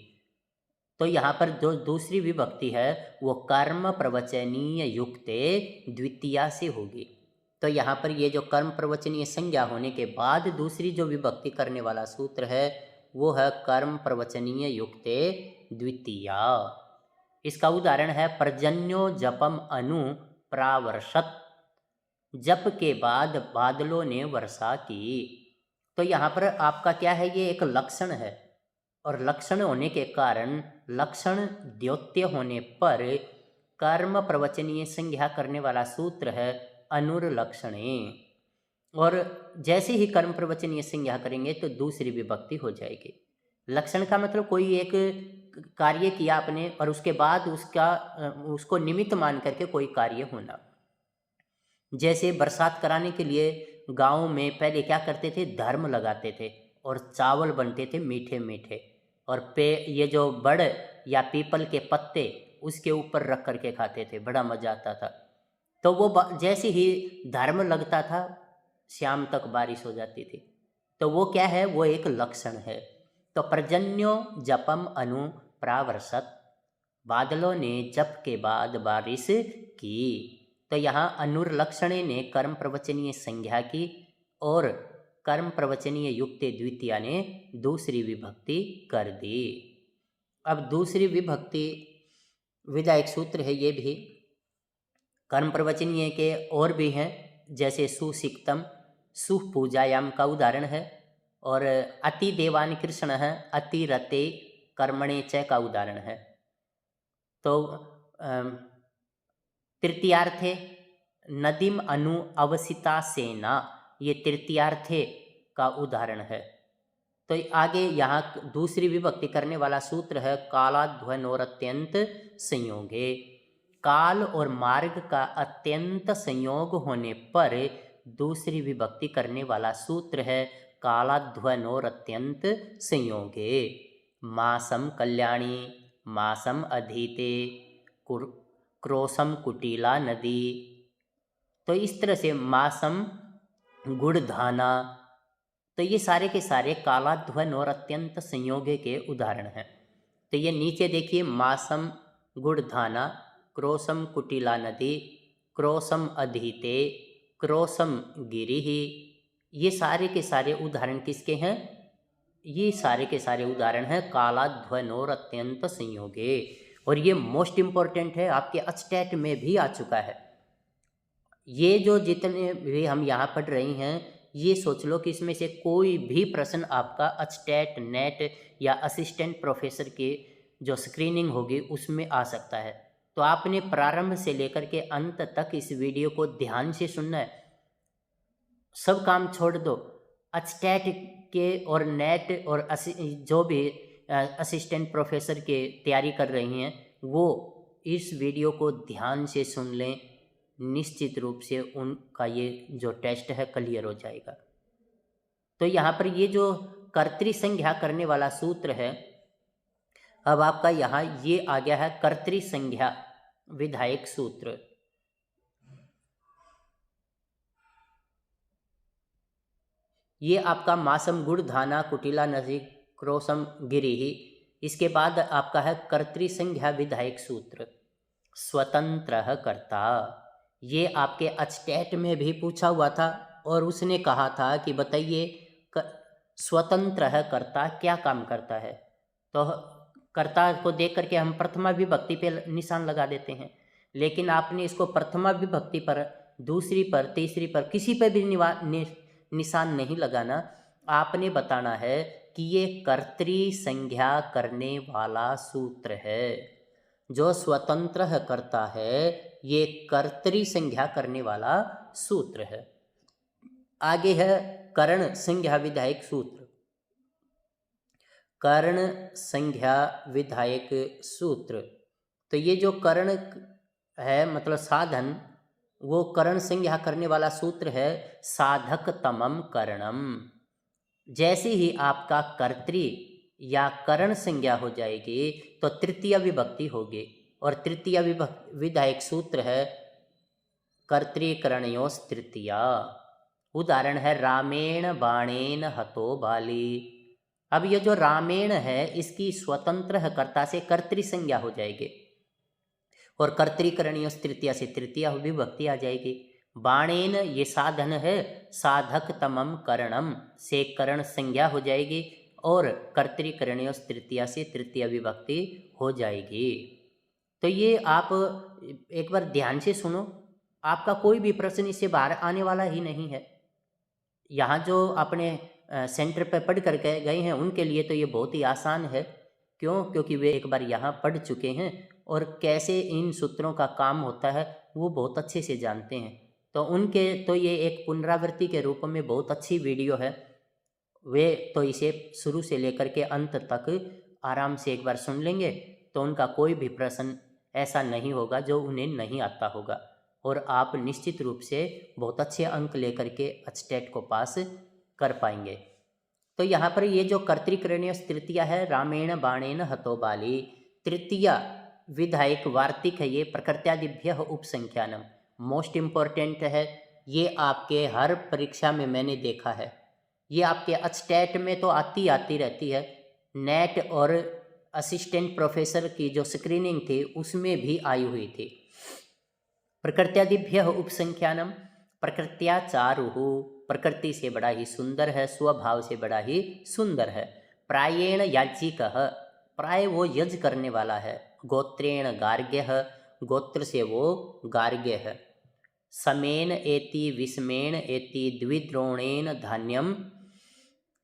तो यहाँ पर जो दूसरी विभक्ति है वो कर्म प्रवचनीय युक्ते द्वितीया से होगी। तो यहाँ पर ये जो कर्म प्रवचनीय संज्ञा होने के बाद दूसरी जो विभक्ति करने वाला सूत्र है वो है कर्म प्रवचनीय युक्ते द्वितीया। इसका उदाहरण है पर्जन्यो जपम अनु प्रावर्षत, जप के बाद बादलों ने वर्षा की। तो यहाँ पर आपका क्या है, ये एक लक्षण है, और लक्षण होने के कारण लक्षण द्योत्य होने पर कर्म प्रवचनीय संज्ञा करने वाला सूत्र है अनुर्लक्षणे। और जैसे ही कर्म प्रवचनीय संज्ञा करेंगे तो दूसरी विभक्ति हो जाएगी। लक्षण का मतलब कोई एक कार्य किया आपने और उसके बाद उसको निमित्त मान करके कोई कार्य होना। जैसे बरसात कराने के लिए गाँव में पहले क्या करते थे, धर्म लगाते थे और चावल बनते थे मीठे मीठे, और ये जो बड़ या पीपल के पत्ते उसके ऊपर रख करके खाते थे, बड़ा मजा आता था। तो वो जैसे ही धर्म लगता था शाम तक बारिश हो जाती थी। तो वो क्या है, वो एक लक्षण है। तो पर्जन्यो जपम अनु प्रावर्षत, बादलों ने जप के बाद बारिश की। तो यहाँ अनुर्लक्षणे ने कर्म प्रवचनीय संज्ञा की और कर्म प्रवचनीय युक्ते द्वितीया ने दूसरी विभक्ति कर दी। अब दूसरी विभक्ति विधायक सूत्र है, ये भी कर्म प्रवचनीय के और भी हैं, जैसे सुसिक्तम, सुपूजायाम का उदाहरण है, और अति देवान कृष्ण है, अति रते कर्मणे च का उदाहरण है। तो तृतीयार्थे नदीम अनु अवसिता सेना, ये तृतीयार्थे का उदाहरण है। तो आगे यहाँ दूसरी विभक्ति करने वाला सूत्र है कालाध्वनोरत्यंत संयोगे। काल और मार्ग का अत्यंत संयोग होने पर दूसरी विभक्ति करने वाला सूत्र है कालाध्वनोरत्यंत संयोगे। मासम कल्याणी, मासम अधीते, क्रोशम कुटीला नदी। तो इस तरह से मासम गुड़धाना, तो ये सारे के सारे कालाध्वन और अत्यंत संयोगे के उदाहरण हैं। तो ये नीचे देखिए, मासम गुड़धाना, क्रोशम कुटिला नदी, क्रोशम अधीते, क्रोसम गिरिः। ये सारे के सारे उदाहरण किसके हैं? ये सारे के सारे उदाहरण हैं कालाध्वनोर अत्यंत संयोगे। और ये मोस्ट इम्पॉर्टेंट है, आपके अचटेट में भी आ चुका है। ये जो जितने भी हम यहाँ पढ़ रही हैं, ये सोच लो कि इसमें से कोई भी प्रश्न आपका अचटेट, नेट या असिस्टेंट प्रोफेसर के जो स्क्रीनिंग होगी उसमें आ सकता है। तो आपने प्रारंभ से लेकर के अंत तक इस वीडियो को ध्यान से सुनना है। सब काम छोड़ दो, अचटेट के और नेट और जो भी असिस्टेंट प्रोफेसर के तैयारी कर रही हैं वो इस वीडियो को ध्यान से सुन लें। निश्चित रूप से उनका ये जो टेस्ट है क्लियर हो जाएगा। तो यहाँ पर ये जो कर्तृसंज्ञा करने वाला सूत्र है, अब आपका यहाँ ये आ गया है कर्तृसंज्ञा विधायक सूत्र। ये आपका मासम गुड़ धाना कुटिला नजीक क्रोसम गिरी। इसके बाद आपका है कर्तृसंज्ञा विधायक सूत्र, स्वतंत्र कर्ता। ये आपके अचटेट में भी पूछा हुआ था और उसने कहा था कि बताइए स्वतंत्र कर्ता क्या काम करता है। तो कर्ता को देख करके हम प्रथमा विभक्ति पे निशान लगा देते हैं, लेकिन आपने इसको प्रथमा विभक्ति पर, दूसरी पर, तीसरी पर, किसी पर भी निशान नहीं लगाना। आपने बताना है कि ये कर्तृसंज्ञा करने वाला सूत्र है। जो स्वतंत्र करता है ये कर्तृसंज्ञा करने वाला सूत्र है। आगे है कर्ण संज्ञा विधायक सूत्र। कर्ण संज्ञा विधायक सूत्र, तो ये जो कर्ण है मतलब साधन, वो कर्ण संज्ञा करने वाला सूत्र है साधक तमम करणम। जैसे ही आपका कर्तृ या कर्ण संज्ञा हो जाएगी तो तृतीय विभक्ति होगी, और तृतीय विधायक सूत्र है कर्तृकरणयोस् तृतीया। उदाहरण है रामेण बाणेन हतो बाली। अब ये जो रामेण है इसकी स्वतंत्र कर्ता से कर्तृसंज्ञा हो जाएगी और कर्तृकरणयोस् तृतीया से तृतीय विभक्ति आ जाएगी। बाणेन ये साधन है, साधक तमम करणम से कर्ण संज्ञा हो जाएगी और कर्तृकरणयोस् तृतीया से तृतीय विभक्ति हो जाएगी। तो ये आप एक बार ध्यान से सुनो, आपका कोई भी प्रश्न इससे बाहर आने वाला ही नहीं है। यहाँ जो अपने सेंटर पर पढ़ कर गए हैं उनके लिए तो ये बहुत ही आसान है। क्यों? क्योंकि वे एक बार यहाँ पढ़ चुके हैं और कैसे इन सूत्रों का काम होता है वो बहुत अच्छे से जानते हैं। तो उनके तो ये एक पुनरावृत्ति के रूप में बहुत अच्छी वीडियो है। वे तो इसे शुरू से लेकर के अंत तक आराम से एक बार सुन लेंगे तो उनका कोई भी प्रश्न ऐसा नहीं होगा जो उन्हें नहीं आता होगा, और आप निश्चित रूप से बहुत अच्छे अंक लेकर के अचटेट को पास कर पाएंगे। तो यहाँ पर ये जो कर्तृकरणीय तृतीया है रामेण बाणेन हतो बाली, तृतीय विधायक वार्तिक है, ये प्रकृत्यादिभ्य उपसंख्यानम मोस्ट इम्पॉर्टेंट है। ये आपके हर परीक्षा में मैंने देखा है, ये आपके अचटेट में तो आती रहती है, नेट और असिस्टेंट प्रोफेसर की जो स्क्रीनिंग थी उसमें भी आई हुई थी। प्रकृत्यादिभ्य उपसंख्यानम, प्रकृत्या चारुः, प्रकृति से बड़ा ही सुंदर है, स्वभाव से बड़ा ही सुंदर है। प्रायेण याज्ञिकः, प्राय वो यज्ञ करने वाला है। गोत्रेण गार्ग्यः, गोत्र से वो गार्ग्य है। समेन एति विस्मेण एति द्विद्रोणेन धान्यम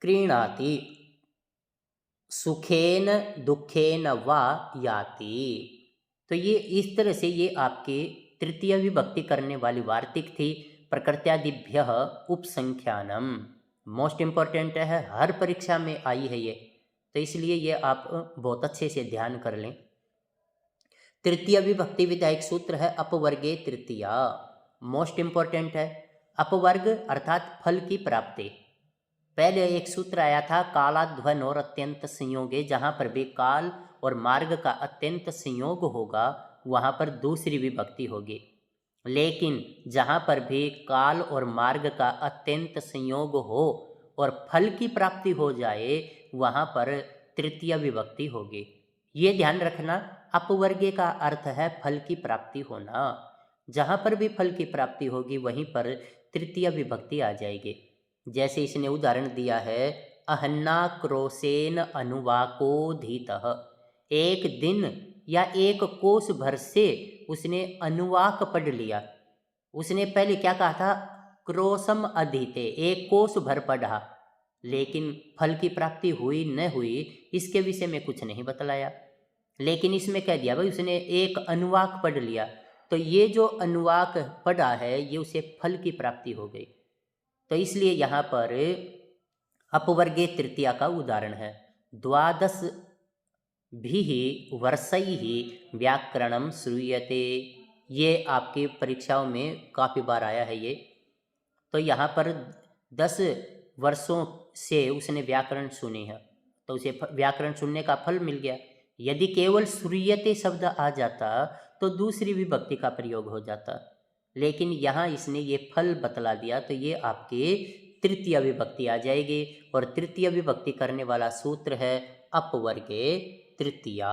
क्रीणाति, सुखेन दुखेन वा याति। तो ये इस तरह से ये आपके तृतीय विभक्ति करने वाली वार्तिक थी प्रकृत्यादिभ्य उपसंख्यानम। मोस्ट इम्पॉर्टेंट है, हर परीक्षा में आई है ये, तो इसलिए ये आप बहुत अच्छे से ध्यान कर लें। तृतीय विभक्ति विधायक सूत्र है अपवर्गे तृतीया, मोस्ट इम्पॉर्टेंट है। अपवर्ग अर्थात फल की प्राप्ति। पहले एक सूत्र आया था कालाध्वन और अत्यंत संयोगे, जहाँ पर भी काल और मार्ग का अत्यंत संयोग होगा वहाँ पर दूसरी विभक्ति होगी, लेकिन जहाँ पर भी काल और मार्ग का अत्यंत संयोग हो और फल की प्राप्ति हो जाए वहाँ पर तृतीय विभक्ति होगी। ये ध्यान रखना, अपवर्गे का अर्थ है फल की प्राप्ति होना। जहाँ पर भी फल की प्राप्ति होगी वहीं पर तृतीय विभक्ति आ जाएगी। जैसे इसने उदाहरण दिया है, अहन्ना क्रोसेन अनुवाकोधीतः, एक दिन या एक कोस भर से उसने अनुवाक पढ़ लिया। उसने पहले क्या कहा था, क्रोसम अधीते, एक कोस भर पढ़ा, लेकिन फल की प्राप्ति हुई न हुई इसके विषय में कुछ नहीं बतलाया। लेकिन इसमें कह दिया भाई उसने एक अनुवाक पढ़ लिया, तो ये जो अनुवाक पढ़ा है ये उसे फल की प्राप्ति हो गई। तो इसलिए यहाँ पर अपवर्गीय तृतीया का उदाहरण है। द्वादश भी वर्षैः व्याकरणम श्रूयते, ये आपकी परीक्षाओं में काफ़ी बार आया है ये। तो यहाँ पर 10 वर्षों से उसने व्याकरण सुनी है, तो उसे व्याकरण सुनने का फल मिल गया। यदि केवल श्रूयते शब्द आ जाता तो दूसरी विभक्ति का प्रयोग हो जाता, लेकिन यहाँ इसने ये फल बतला दिया, तो ये आपके तृतीय विभक्ति आ जाएगी। और तृतीय विभक्ति करने वाला सूत्र है अपवर्गे तृतीया।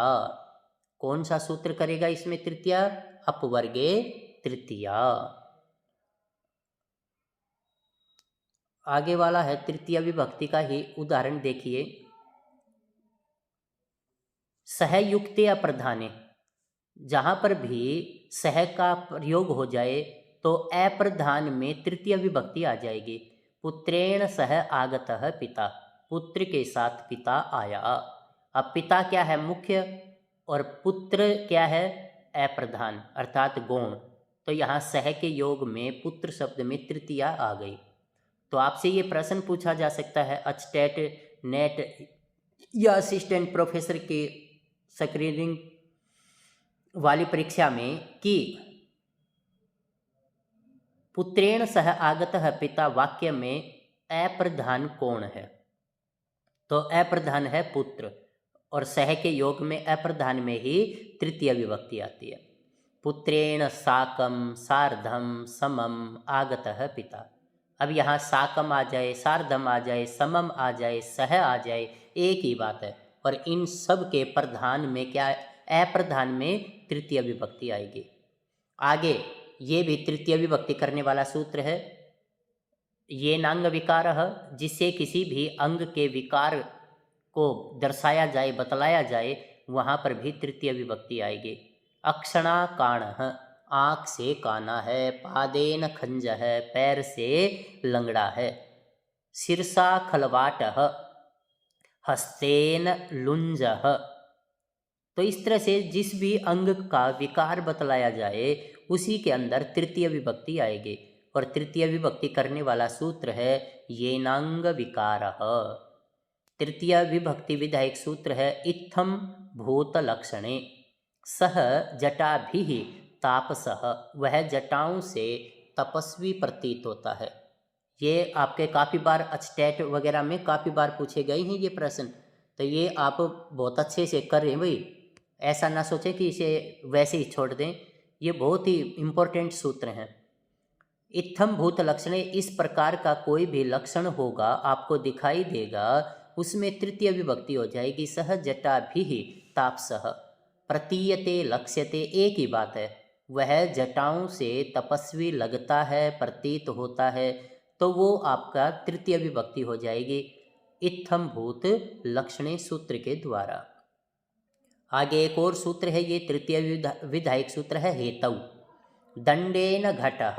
कौन सा सूत्र करेगा इसमें तृतीया? अपवर्गे तृतीया। आगे वाला है तृतीय विभक्ति का ही उदाहरण देखिए। सहयुक्ते अप्रधाने, जहाँ पर भी सह का प्रयोग हो जाए तो अप्रधान में तृतीय विभक्ति आ जाएगी। पुत्रेण सह आगतः पिता, पुत्र के साथ पिता आया। अब पिता क्या है? मुख्य, और पुत्र क्या है? अप्रधान अर्थात गौण। तो यहाँ सह के योग में पुत्र शब्द में तृतीया आ गई। तो आपसे ये प्रश्न पूछा जा सकता है अचटेट, नेट या असिस्टेंट प्रोफेसर के स्क्रीनिंग वाली परीक्षा में कि पुत्रेण सह आगतः पिता वाक्य में अप्रधान कौन है? तो अप्रधान है पुत्र, और सह के योग में अप्रधान में ही तृतीय विभक्ति आती है। पुत्रेण साकम सार्धम समम आगतः पिता। अब यहाँ साकम आ जाए, सार्धम आ जाए, समम आ जाए, सह आ जाए, एक ही बात है। और इन सब के प्रधान में क्या? अप्रधान में तृतीय विभक्ति आएगी। आगे ये भी तृतीय विभक्ति करने वाला सूत्र है। ये नांग विकार, जिससे किसी भी अंग के विकार को दर्शाया जाए, बतलाया जाए, वहाँ पर भी तृतीय विभक्ति आएगी। अक्षणा काण, आँख से काना है। पादेन खंज है, पैर से लंगड़ा है। शीर्षा खलवाट, हस्तेन लुंज। तो इस तरह से जिस भी अंग का विकार बतलाया जाए उसी के अंदर तृतीय विभक्ति आएगी। और तृतीय विभक्ति करने वाला सूत्र है येनांग विकार। तृतीय विभक्ति विधायक सूत्र है इत्थम भूत लक्षणे, सह जटाभिः तापसः, वह जटाओं से तपस्वी प्रतीत होता है। ये आपके काफ़ी बार अचटेट वगैरह में काफ़ी बार पूछे गए हैं ये प्रश्न, तो ये आप बहुत अच्छे से कर रहे हैं भाई। ऐसा ना सोचें कि इसे वैसे ही छोड़ दें, ये बहुत ही इम्पोर्टेंट सूत्र हैं। इत्थम भूत लक्षणे, इस प्रकार का कोई भी लक्षण होगा आपको दिखाई देगा, उसमें तृतीय विभक्ति हो जाएगी। सह जटाभिः तापसः, प्रतीयते लक्ष्यते, एक ही बात है। वह जटाओं से तपस्वी लगता है, प्रतीत होता है, तो वो आपका तृतीय विभक्ति हो जाएगी इत्थम भूत लक्षणे सूत्र के द्वारा। आगे एक और सूत्र है, ये तृतीय विधायक सूत्र है हेतु। दंडेन घटः,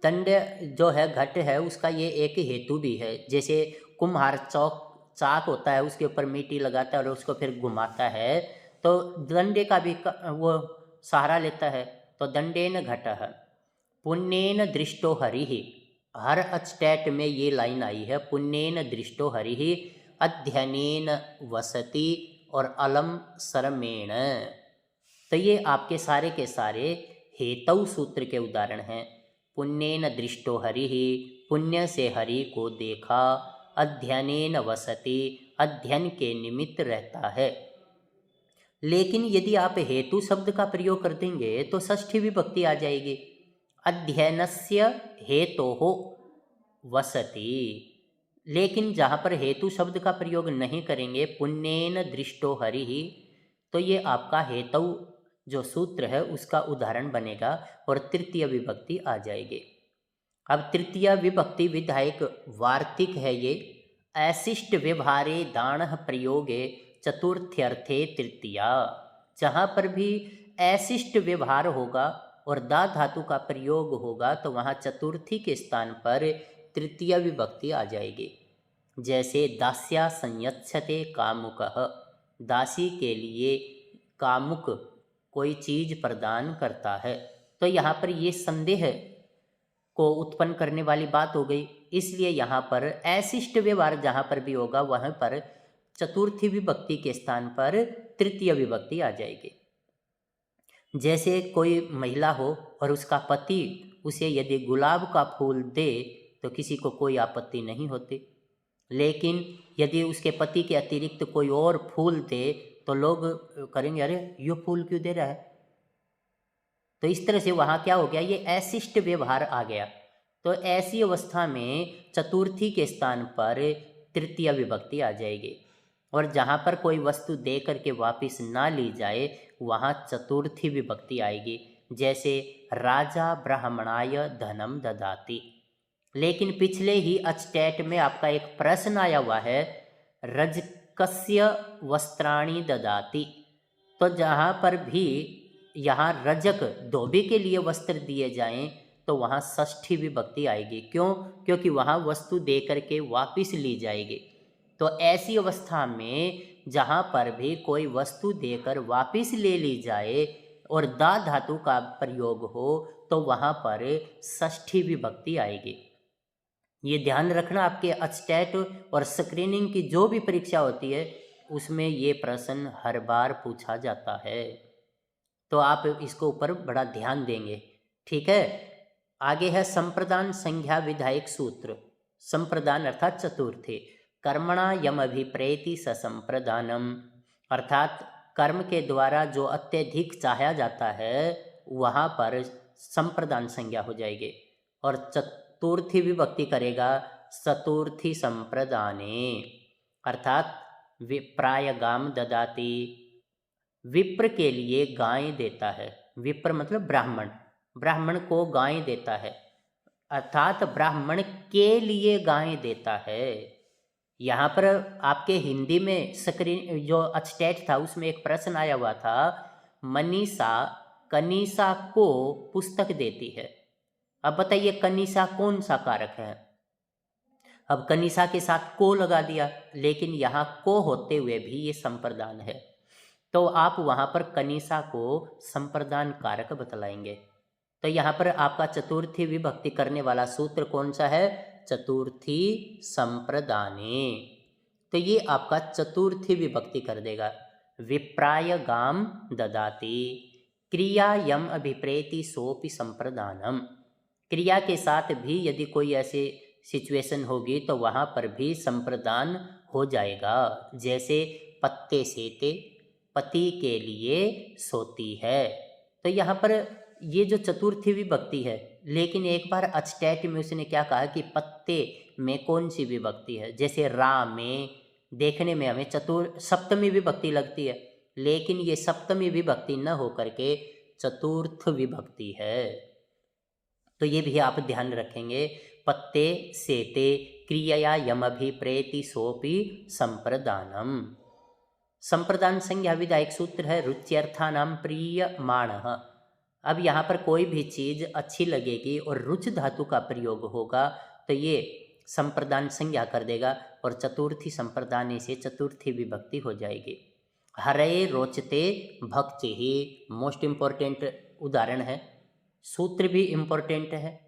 दंड जो है घट है उसका ये एक हेतु भी है। जैसे कुम्हार चाक होता है, उसके ऊपर मिट्टी लगाता है और उसको फिर घुमाता है, तो दंडे का भी वो सहारा लेता है। तो दंडेन घटः पुण्येन दृष्टो हरिः, हर अचटेट में ये लाइन आई है, पुण्येन दृष्टो हरिः अध्ययनेन वसति और अलम सरमेण। तो ये आपके सारे के सारे हेतु सूत्र के उदाहरण हैं। पुण्येन दृष्टो हरिः, पुण्य से हरि को देखा। अध्ययनेन वसति, अध्ययन के निमित्त रहता है। लेकिन यदि आप हेतु शब्द का प्रयोग कर देंगे तो षष्ठी विभक्ति आ जाएगी। अध्ययनस्य हेतोः वसति, लेकिन जहाँ पर हेतु शब्द का प्रयोग नहीं करेंगे, पुण्येन दृष्टो हरिः, तो ये आपका हेतु जो सूत्र है उसका उदाहरण बनेगा और तृतीय विभक्ति आ जाएगी। अब तृतीय विभक्ति विधायक वार्तिक है ये। ऐशिष्ट व्यवहारे दाण प्रयोगे चतुर्थ्यर्थे तृतीया। जहाँ पर भी ऐशिष्ट व्यवहार होगा और दा धातु का प्रयोग होगा तो वहाँ चतुर्थी के स्थान पर तृतीय विभक्ति आ जाएगी। जैसे दास्या संयच्छते कामुकः, दासी के लिए कामुक कोई चीज प्रदान करता है। तो यहाँ पर ये संदेह को उत्पन्न करने वाली बात हो गई, इसलिए यहाँ पर ऐशिष्ट व्यवहार जहाँ पर भी होगा वहाँ पर चतुर्थी विभक्ति के स्थान पर तृतीय विभक्ति आ जाएगी। जैसे कोई महिला हो और उसका पति उसे यदि गुलाब का फूल दे तो किसी को कोई आपत्ति नहीं होती, लेकिन यदि उसके पति के अतिरिक्त कोई और फूल दे तो लोग करेंगे अरे ये फूल क्यों दे रहा है। तो इस तरह से वहाँ क्या हो गया, ये अशिष्ट व्यवहार आ गया। तो ऐसी अवस्था में चतुर्थी के स्थान पर तृतीय विभक्ति आ जाएगी। और जहाँ पर कोई वस्तु दे करके वापस ना ली जाए वहाँ चतुर्थी विभक्ति आएगी। जैसे राजा ब्राह्मणाय धनम ददाति। लेकिन पिछले ही अचटैट में आपका एक प्रश्न आया हुआ है, रजकस्य वस्त्राणि ददाति। तो जहाँ पर भी यहाँ रजक धोबी के लिए वस्त्र दिए जाएं तो वहाँ षष्ठी विभक्ति आएगी। क्यों? क्योंकि वहाँ वस्तु दे करके वापस ली जाएगी। तो ऐसी अवस्था में जहाँ पर भी कोई वस्तु देकर वापस ले ली जाए और दा धातु का प्रयोग हो तो वहाँ पर षष्ठी विभक्ति आएगी। ये ध्यान रखना, आपके अचटैट और स्क्रीनिंग की जो भी परीक्षा होती है उसमें ये प्रश्न हर बार पूछा जाता है, तो आप इसको ऊपर बड़ा ध्यान देंगे। ठीक है, आगे है संप्रदान संज्ञा विधायक सूत्र। संप्रदान अर्थात चतुर्थी। कर्मणा यम अभिप्रेति स संप्रदानम, अर्थात कर्म के द्वारा जो अत्यधिक चाहा जाता है वहाँ पर संप्रदान संज्ञा हो जाएगी। और चतुर्थी विभक्ति करेगा चतुर्थी संप्रदाने, अर्थात विप्राय गाम ददाति, विप्र के लिए गाय देता है। विप्र मतलब ब्राह्मण, ब्राह्मण को गाय देता है, अर्थात ब्राह्मण के लिए गाय देता है। यहाँ पर आपके हिंदी में स्क्रीन जो अचटैट था उसमें एक प्रश्न आया हुआ था, मनीषा कनीषा को पुस्तक देती है। अब बताइए कनीषा कौन सा कारक है। अब कनीषा के साथ को लगा दिया, लेकिन यहाँ को होते हुए भी ये संप्रदान है, तो आप वहाँ पर कनीषा को संप्रदान कारक बतलाएंगे। तो यहाँ पर आपका चतुर्थी विभक्ति करने वाला सूत्र कौन सा है, चतुर्थी संप्रदाने। तो ये आपका चतुर्थी विभक्ति कर देगा। विप्राय गाम ददाति, क्रिया यम अभिप्रेति सोपि संप्रदानम। क्रिया के साथ भी यदि कोई ऐसी सिचुएशन होगी तो वहाँ पर भी संप्रदान हो जाएगा। जैसे पत्ते सेते, पति के लिए सोती है। तो यहाँ पर ये जो चतुर्थी विभक्ति है, लेकिन एक बार अचटैट में उसने क्या कहा कि पत्ते में कौन सी विभक्ति है। जैसे रा में देखने में हमें सप्तमी विभक्ति लगती है, लेकिन ये सप्तमी विभक्ति न हो करके चतुर्थ विभक्ति है। तो ये भी आप ध्यान रखेंगे। पत्ते सेते क्रियया यमभिप्रेति सोपि संप्रदानम। संप्रदान संज्ञा विधायक सूत्र है रुच्यर्थानाम प्रीयमाणः। अब यहाँ पर कोई भी चीज़ अच्छी लगेगी और रुच धातु का प्रयोग होगा तो ये संप्रदान संज्ञा कर देगा और चतुर्थी संप्रदान से चतुर्थी विभक्ति हो जाएगी। हरे रोचते भक्ति ही मोस्ट इम्पोर्टेंट उदाहरण है, सूत्र भी इम्पोर्टेंट है।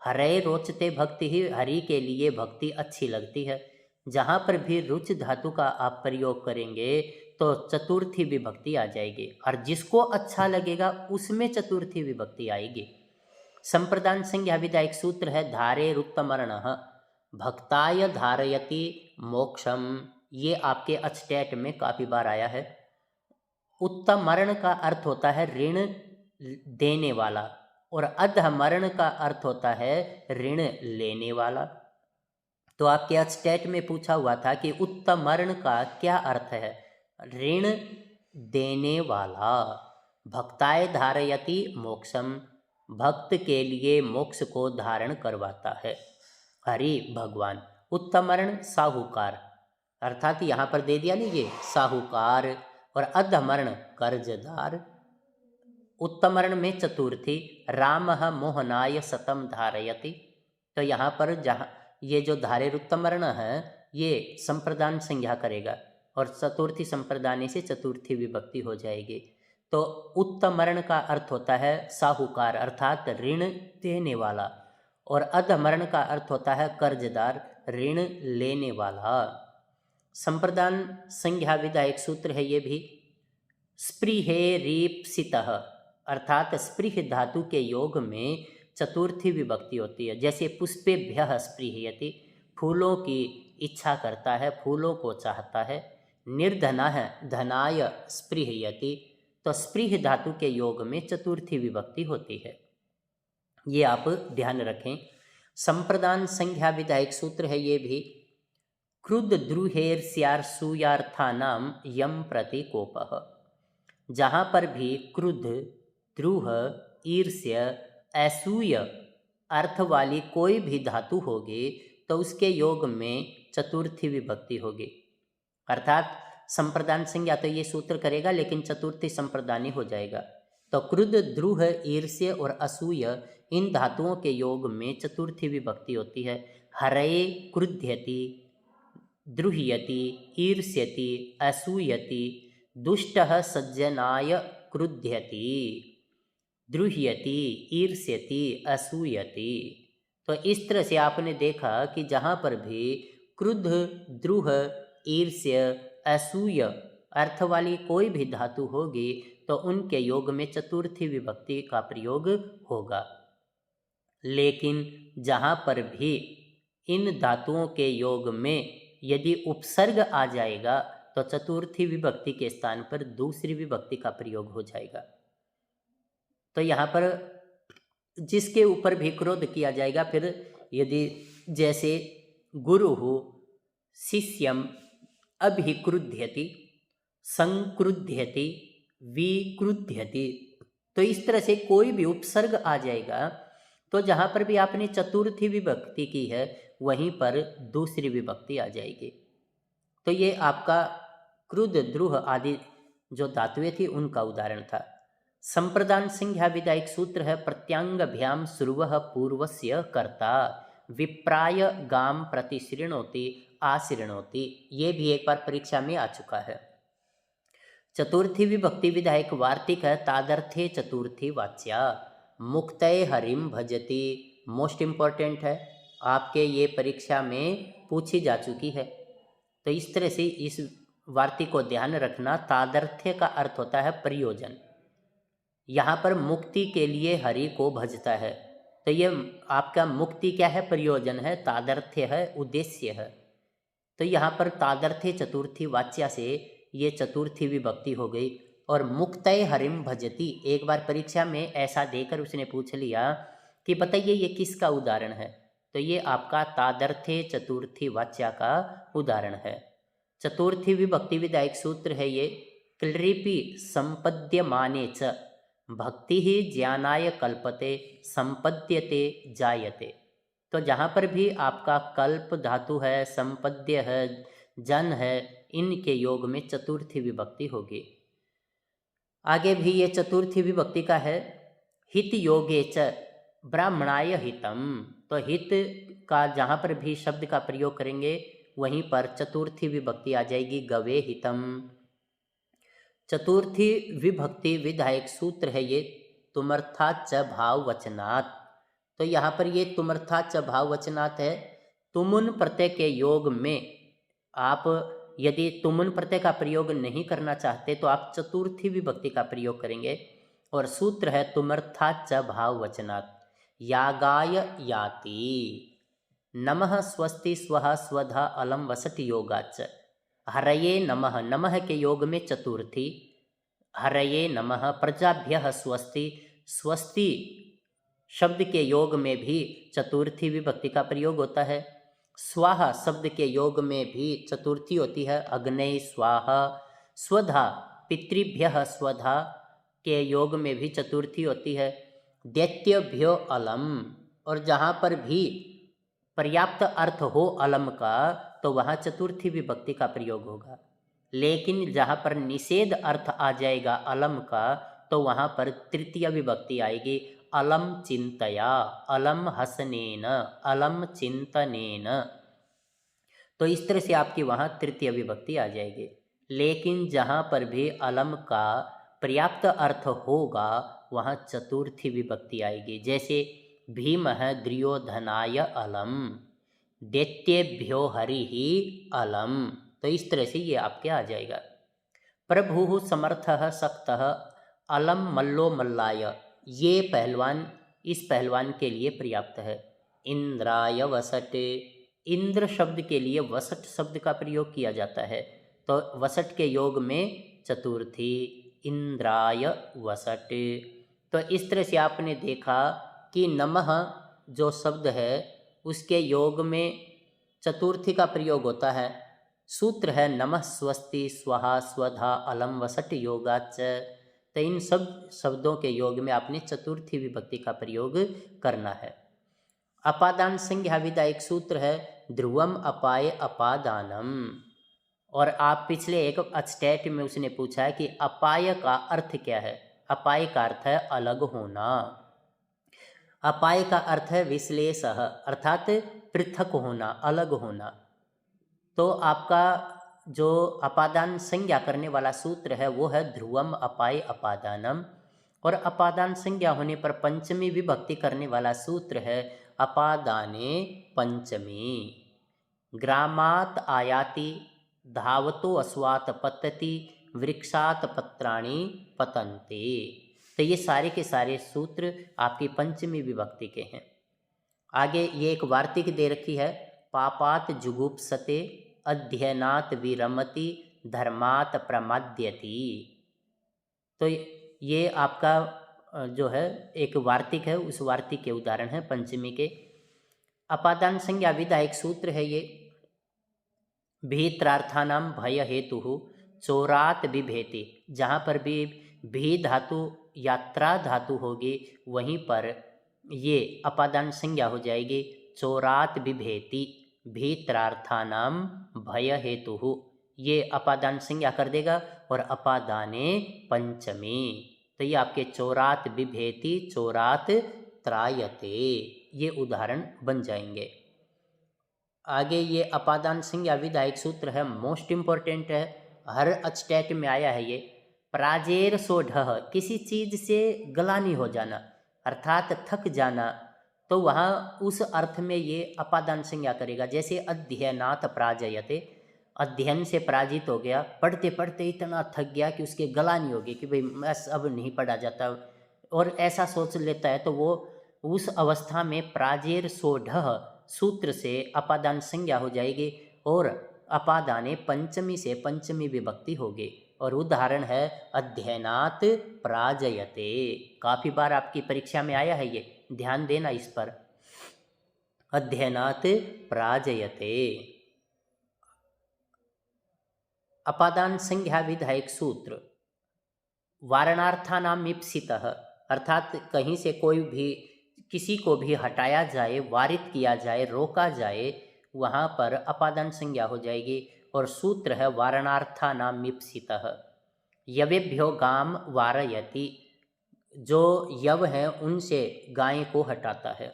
हरे रोचते भक्ति ही, हरि के लिए भक्ति अच्छी लगती है। जहाँ पर भी रुच धातु का आप प्रयोग करेंगे तो चतुर्थी विभक्ति आ जाएगी, और जिसको अच्छा लगेगा उसमें चतुर्थी विभक्ति आएगी। संप्रदान संज्ञा विधायक सूत्र है धारे रुत्तमर्णः भक्ताय धारयति मोक्षम। ये आपके अचटैट में काफ़ी बार आया है। उत्तमर्ण का अर्थ होता है ऋण देने वाला और अधमर्ण का अर्थ होता है ऋण लेने वाला। तो आपके अचटैट में पूछा हुआ था कि उत्तमर्ण का क्या अर्थ है, ऋण देने वाला। भक्ताय धारयति मोक्षम, भक्त के लिए मोक्ष को धारण करवाता है। हरि भगवान। उत्तमरण साहूकार, अर्थात यहाँ पर दे दिया लीजिए साहूकार, और अधमरण कर्जदार। उत्तमरण में चतुर्थी, रामः मोहनाय सतम धारयति। तो यहाँ पर जहाँ ये जो धारेर उत्तमरण है ये संप्रदान संज्ञा करेगा, और चतुर्थी संप्रदानी से चतुर्थी विभक्ति हो जाएगी। तो उत्तमरण का अर्थ होता है साहूकार अर्थात ऋण देने वाला, और अधमरण का अर्थ होता है कर्जदार, ऋण लेने वाला। संप्रदान संज्ञा विधायक सूत्र है ये भी। स्पृहेरीप्सितः अर्थात स्पृह धातु के योग में चतुर्थी विभक्ति होती है। जैसे पुष्पेभ्यः स्पृहयति, फूलों की इच्छा करता है, फूलों को चाहता है। निर्धनः धनाय स्पृहयति, तो स्पृह धातु के योग में चतुर्थी विभक्ति होती है। ये आप ध्यान रखें। संप्रदान संज्ञा विधायक सूत्र है ये भी। क्रुद्ध द्रुहेर्स्यार्सूयार्थानाम यम प्रतिकोपः, जहाँ पर भी क्रुद्ध, द्रुह, ईर्ष्य, असूय अर्थ वाली कोई भी धातु होगी तो उसके योग में चतुर्थी विभक्ति होगी। अर्थात संप्रदान संज्ञा तो ये सूत्र करेगा लेकिन चतुर्थी संप्रदानी हो जाएगा। तो क्रुद्ध, द्रुह, ईर्ष्य और असूय इन धातुओं के योग में चतुर्थी विभक्ति होती है। हरये क्रुध्यति, द्रुह्यति, ईर्ष्यति, असूयति, दुष्टः सज्जनाय क्रुध्यति, द्रुह्यति, ईर्ष्यति, असूयति। तो इस तरह से आपने देखा कि जहाँ पर भी क्रुद्ध, द्रुह, ईर्ष्य, असूय अर्थ वाली कोई भी धातु होगी तो उनके योग में चतुर्थी विभक्ति का प्रयोग होगा। लेकिन जहाँ पर भी इन धातुओं के योग में यदि उपसर्ग आ जाएगा तो चतुर्थी विभक्ति के स्थान पर दूसरी विभक्ति का प्रयोग हो जाएगा। तो यहाँ पर जिसके ऊपर भी क्रोध किया जाएगा, फिर यदि जैसे गुरु हो शिष्यम अभिक्रुध्यति, संक्रुध्यति, विक्रुध्यति, तो इस तरह से कोई भी उपसर्ग आ जाएगा तो जहाँ पर भी आपने चतुर्थी विभक्ति की है वहीं पर दूसरी विभक्ति आ जाएगी। तो ये आपका क्रुद्ध, द्रुह आदि जो धातुएं थी उनका उदाहरण था। संप्रदान संज्ञा विधायक सूत्र है प्रत्यांगभ्याम सुर्वः पूर्वस्य कर्ता विप्राय गाम प्रतिशृणोति आशृणोति। ये भी एक बार परीक्षा में आ चुका है। चतुर्थी विभक्ति विधायक वार्तिक है तादर्थे चतुर्थी वाच्या मुक्तये हरिम भजति। मोस्ट इम्पॉर्टेंट है, आपके ये परीक्षा में पूछी जा चुकी है। तो इस तरह से इस वार्तिक को ध्यान रखना। तादर्थ्य का अर्थ होता है प्रयोजन। यहाँ पर मुक्ति के लिए हरि को भजता है, तो ये आपका मुक्ति क्या है? प्रयोजन है, तादर्थ्य है, उद्देश्य है। तो यहाँ पर तादर्थ्य चतुर्थी वाच्या से ये चतुर्थी विभक्ति हो गई। और मुक्तये हरिम भजति, एक बार परीक्षा में ऐसा देकर उसने पूछ लिया कि बताइए ये किसका उदाहरण है, तो ये आपका तादर्थ्य चतुर्थी वाच्या का उदाहरण है। चतुर्थी विभक्ति विधायक सूत्र है ये क्लृपि संपद्यमाने च भक्ति ही ज्ञानाय कल्पते संपद्यते जायते। तो जहाँ पर भी आपका कल्प धातु है, संपद्य है, जन है, इनके योग में चतुर्थी विभक्ति होगी। आगे भी ये चतुर्थी विभक्ति का है। हित योगे च ब्राह्मणाय हितम, तो हित का जहाँ पर भी शब्द का प्रयोग करेंगे वहीं पर चतुर्थी विभक्ति आ जाएगी गवे हितम। चतुर्थी विभक्ति विधायक सूत्र है ये तुमर्थाच भाव वचनात्। तो यहाँ पर ये तुमर्थाच भाव वचनात् है। तुमुन प्रत्यय के योग में आप यदि तुमुन प्रत्यय का प्रयोग नहीं करना चाहते तो आप चतुर्थी विभक्ति का प्रयोग करेंगे। और सूत्र है तुमर्थाच भाव वचनात् यागाय याति नमः स्वस्ति स्वः स्वधा अलम वसति योगाच। हरये नमः, नमः के योग में चतुर्थी, हरये नमः। प्रजाभ्यः स्वस्ति, स्वस्ति शब्द के योग में भी चतुर्थी विभक्ति का प्रयोग होता है। स्वाहा शब्द के योग में भी चतुर्थी होती है, अग्नये स्वाहा। स्वधा पितृभ्यः स्वधा के योग में भी चतुर्थी होती है। दैत्यभ्यो अलम, और जहाँ पर भी पर्याप्त अर्थ हो अलम का तो वहाँ चतुर्थी विभक्ति का प्रयोग होगा। लेकिन जहाँ पर निषेध अर्थ आ जाएगा अलम का तो वहाँ पर तृतीय विभक्ति आएगी, अलम चिंतया, अलम हसनेन, अलम चिंतनेन। तो इस तरह से आपकी वहाँ तृतीय विभक्ति आ जाएगी। लेकिन जहाँ पर भी अलम का पर्याप्त अर्थ होगा वहाँ चतुर्थी विभक्ति आएगी। जैसे भीम है दुर्योधनाय अलम, दैत्येभ्यो हरिहि अलम। तो इस तरह से ये आपके आ जाएगा। प्रभु समर्थः शक्तः अलम मल्लो मल्लाय, ये पहलवान इस पहलवान के लिए पर्याप्त है। इंद्राय वसट, इंद्र शब्द के लिए वसट शब्द का प्रयोग किया जाता है, तो वसट के योग में चतुर्थी, इंद्राय वसट। तो इस तरह से आपने देखा कि नमः जो शब्द है उसके योग में चतुर्थी का प्रयोग होता है। सूत्र है नमः स्वस्ति स्वाहा स्वधा अलम वसट योगाच। तो इन सब शब्दों के योग में आपने चतुर्थी विभक्ति का प्रयोग करना है। अपादान संज्ञा विदा एक सूत्र है, ध्रुवम अपाय अपादानम। और आप पिछले एक स्टेट में उसने पूछा है कि अपाय का अर्थ क्या है। अपाय का अर्थ है अलग होना। अपाय का अर्थ है विश्लेषः, अर्थात पृथक होना, अलग होना। तो आपका जो अपादान संज्ञा करने वाला सूत्र है वो है ध्रुवम अपाय अपादानम। और अपादान संज्ञा होने पर पंचमी विभक्ति करने वाला सूत्र है अपादाने पंचमी। ग्रामात आयाति, धावतो अस्वात पतति, वृक्षात पत्राणि पतन्ते। तो ये सारे के सारे सूत्र आपकी पंचमी विभक्ति के हैं। आगे ये एक वार्तिक दे रखी है, पापात जुगुप्सते, अध्ययनात विरमति, धर्मात प्रमाद्यति। तो ये आपका जो है एक वार्तिक है, उस वार्तिक के उदाहरण है पंचमी के। अपादान संज्ञा विधा एक सूत्र है ये, भीत्रार्थानाम भय हेतु चोरात बिभेति। जहाँ पर भी भी धातु यात्रा धातु होगी वहीं पर ये अपादान संज्ञा हो जाएगी, चोरात बिभेति, भीत्रार्थानाम भय हेतु, ये अपादान संज्ञा कर देगा। और अपादाने पंचमी, तो ये आपके चोरात बिभेति, चोरात त्रायते, ये उदाहरण बन जाएंगे। आगे ये अपादान संज्ञा विधा एक सूत्र है, मोस्ट इम्पोर्टेंट है, हर स्टेट में आया है ये। प्राजेर सोढ़, किसी चीज से गलानी हो जाना अर्थात थक जाना, तो वहाँ उस अर्थ में ये अपादान संज्ञा करेगा। जैसे अध्ययनात प्राजयते, अध्ययन से पराजित हो गया, पढ़ते पढ़ते इतना थक गया कि उसके गलानी हो गई कि भाई मैं अब नहीं पढ़ा जाता, और ऐसा सोच लेता है, तो वो उस अवस्था में प्राजेर सोढ़ सूत्र से अपादान संज्ञा हो जाएगी और अपादाने पंचमी से पंचमी विभक्ति होगी। और उदाहरण है अध्ययनात प्राजयते, काफ़ी बार आपकी परीक्षा में आया है ये, ध्यान देना इस पर। अध्ययनात प्राजयते। अपादान संज्ञा विधायक सूत्र, वारणार्थानाम ईप्सितः, अर्थात कहीं से कोई भी किसी को भी हटाया जाए, वारित किया जाए, रोका जाए, वहाँ पर अपादान संज्ञा हो जाएगी। और सूत्र है वारणार्थानाम ईप्सितः, यवेभ्यो गाम वारयति, जो यव हैं उनसे गाय को हटाता है।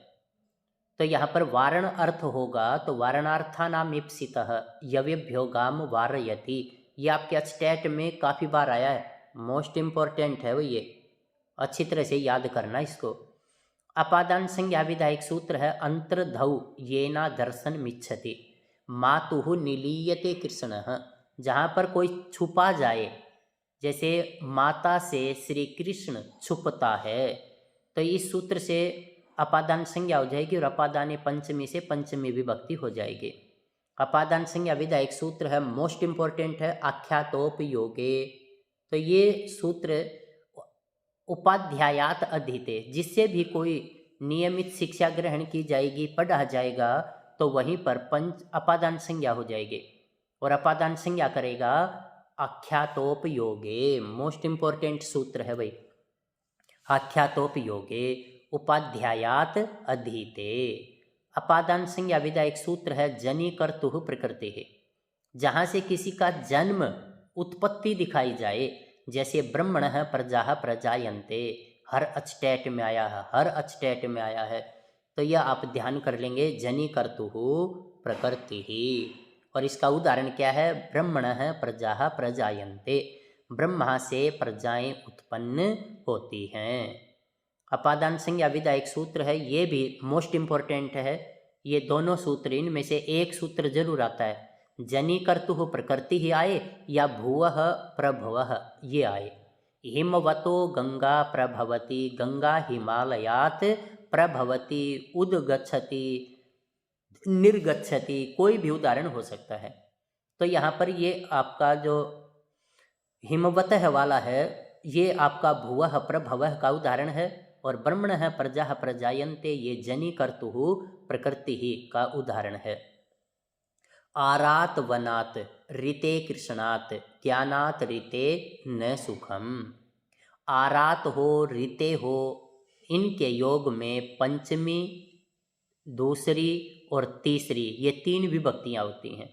तो यहाँ पर वारण अर्थ होगा, तो वारणार्थानाम ईप्सितः यवेभ्यो गाम वारयति, ये आपके स्टेट में काफ़ी बार आया है, मोस्ट इम्पोर्टेंट है वो, ये अच्छी तरह से याद करना इसको। अपादान संज्ञा विधायक सूत्र है अंतर्धौ येना दर्शन मिच्छति, मातुः निलीयते कृष्णः, जहाँ पर कोई छुपा जाए, जैसे माता से श्री कृष्ण छुपता है, तो इस सूत्र से अपादान संज्ञा हो जाएगी और अपादाने पंचमी से पंचमी विभक्ति हो जाएगी। अपादान संज्ञा विधायक सूत्र है, मोस्ट इम्पोर्टेंट है, आख्यातोपयोगे। तो ये सूत्र उपाध्यायात अधीते, जिससे भी कोई नियमित शिक्षा ग्रहण की जाएगी, पढ़ा जाएगा, तो वहीं पर पंच अपादान संज्ञा हो जाएगी। और अपादान संज्ञा करेगा आख्यातोपयोगे, मोस्ट इम्पोर्टेंट सूत्र है भाई, आख्यातोपयोगे। उपाध्यायात अधीते। अपादान संज्ञा विधायक सूत्र है जनि कर्तुः प्रकृति है, जहाँ से किसी का जन्म उत्पत्ति दिखाई जाए, जैसे ब्रह्मणः प्रजाः प्रजायन्ते, हर अचटेट में आया है, हर अचटेट में आया है, तो यह आप ध्यान कर लेंगे जनि कर्तुः प्रकृति ही। और इसका उदाहरण क्या है, ब्रह्मणः प्रजाः प्रजायन्ते, ब्रह्मा से प्रजाएं उत्पन्न होती हैं। अपादान संज्ञा विधायक सूत्र है, ये भी मोस्ट इम्पोर्टेंट है। ये दोनों सूत्र, इनमें से एक सूत्र जरूर आता है, जनि कर्तुः प्रकृति ही आए या भुवः प्रभवः ये आए। हिमवतो गंगा प्रभवती, गंगा हिमालयात प्रभवती, उद्गच्छति, निर्गच्छति, कोई भी उदाहरण हो सकता है। तो यहाँ पर ये आपका जो हिमवतः वाला है, ये आपका भुवः प्रभवः का उदाहरण है, और ब्रह्मणः प्रजाः प्रजायन्ते ये जनि कर्तुः प्रकृति ही का उदाहरण है। आरात वनात् ऋते कृष्णात्, ज्ञानात् ऋते न सुखम। आरात हो, ऋते हो, इनके योग में पंचमी, दूसरी और तीसरी ये 3 विभक्तियाँ होती हैं।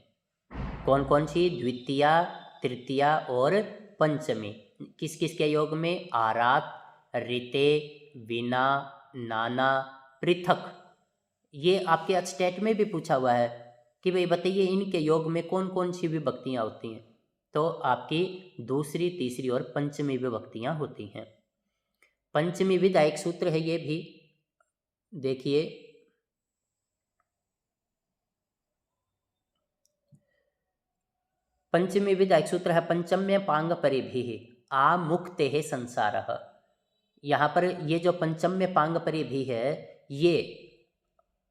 कौन कौन सी? द्वितीया, तृतीया और पंचमी। किस किस के योग में? आरात, ऋते, विना, नाना, पृथक। ये आपके अचटेट में भी पूछा हुआ है कि भाई बताइए इनके योग में कौन कौन सी विभक्तियाँ होती हैं, तो आपकी दूसरी, तीसरी और पंचमी विभक्तियाँ होती हैं। पंचमी विधायक सूत्र है, ये भी देखिए, पंचमी विधायक सूत्र है पंचम्य पांग परिभिः आमुक्तेः संसारः। यहाँ पर ये जो पंचम्य पांग परिभि है, ये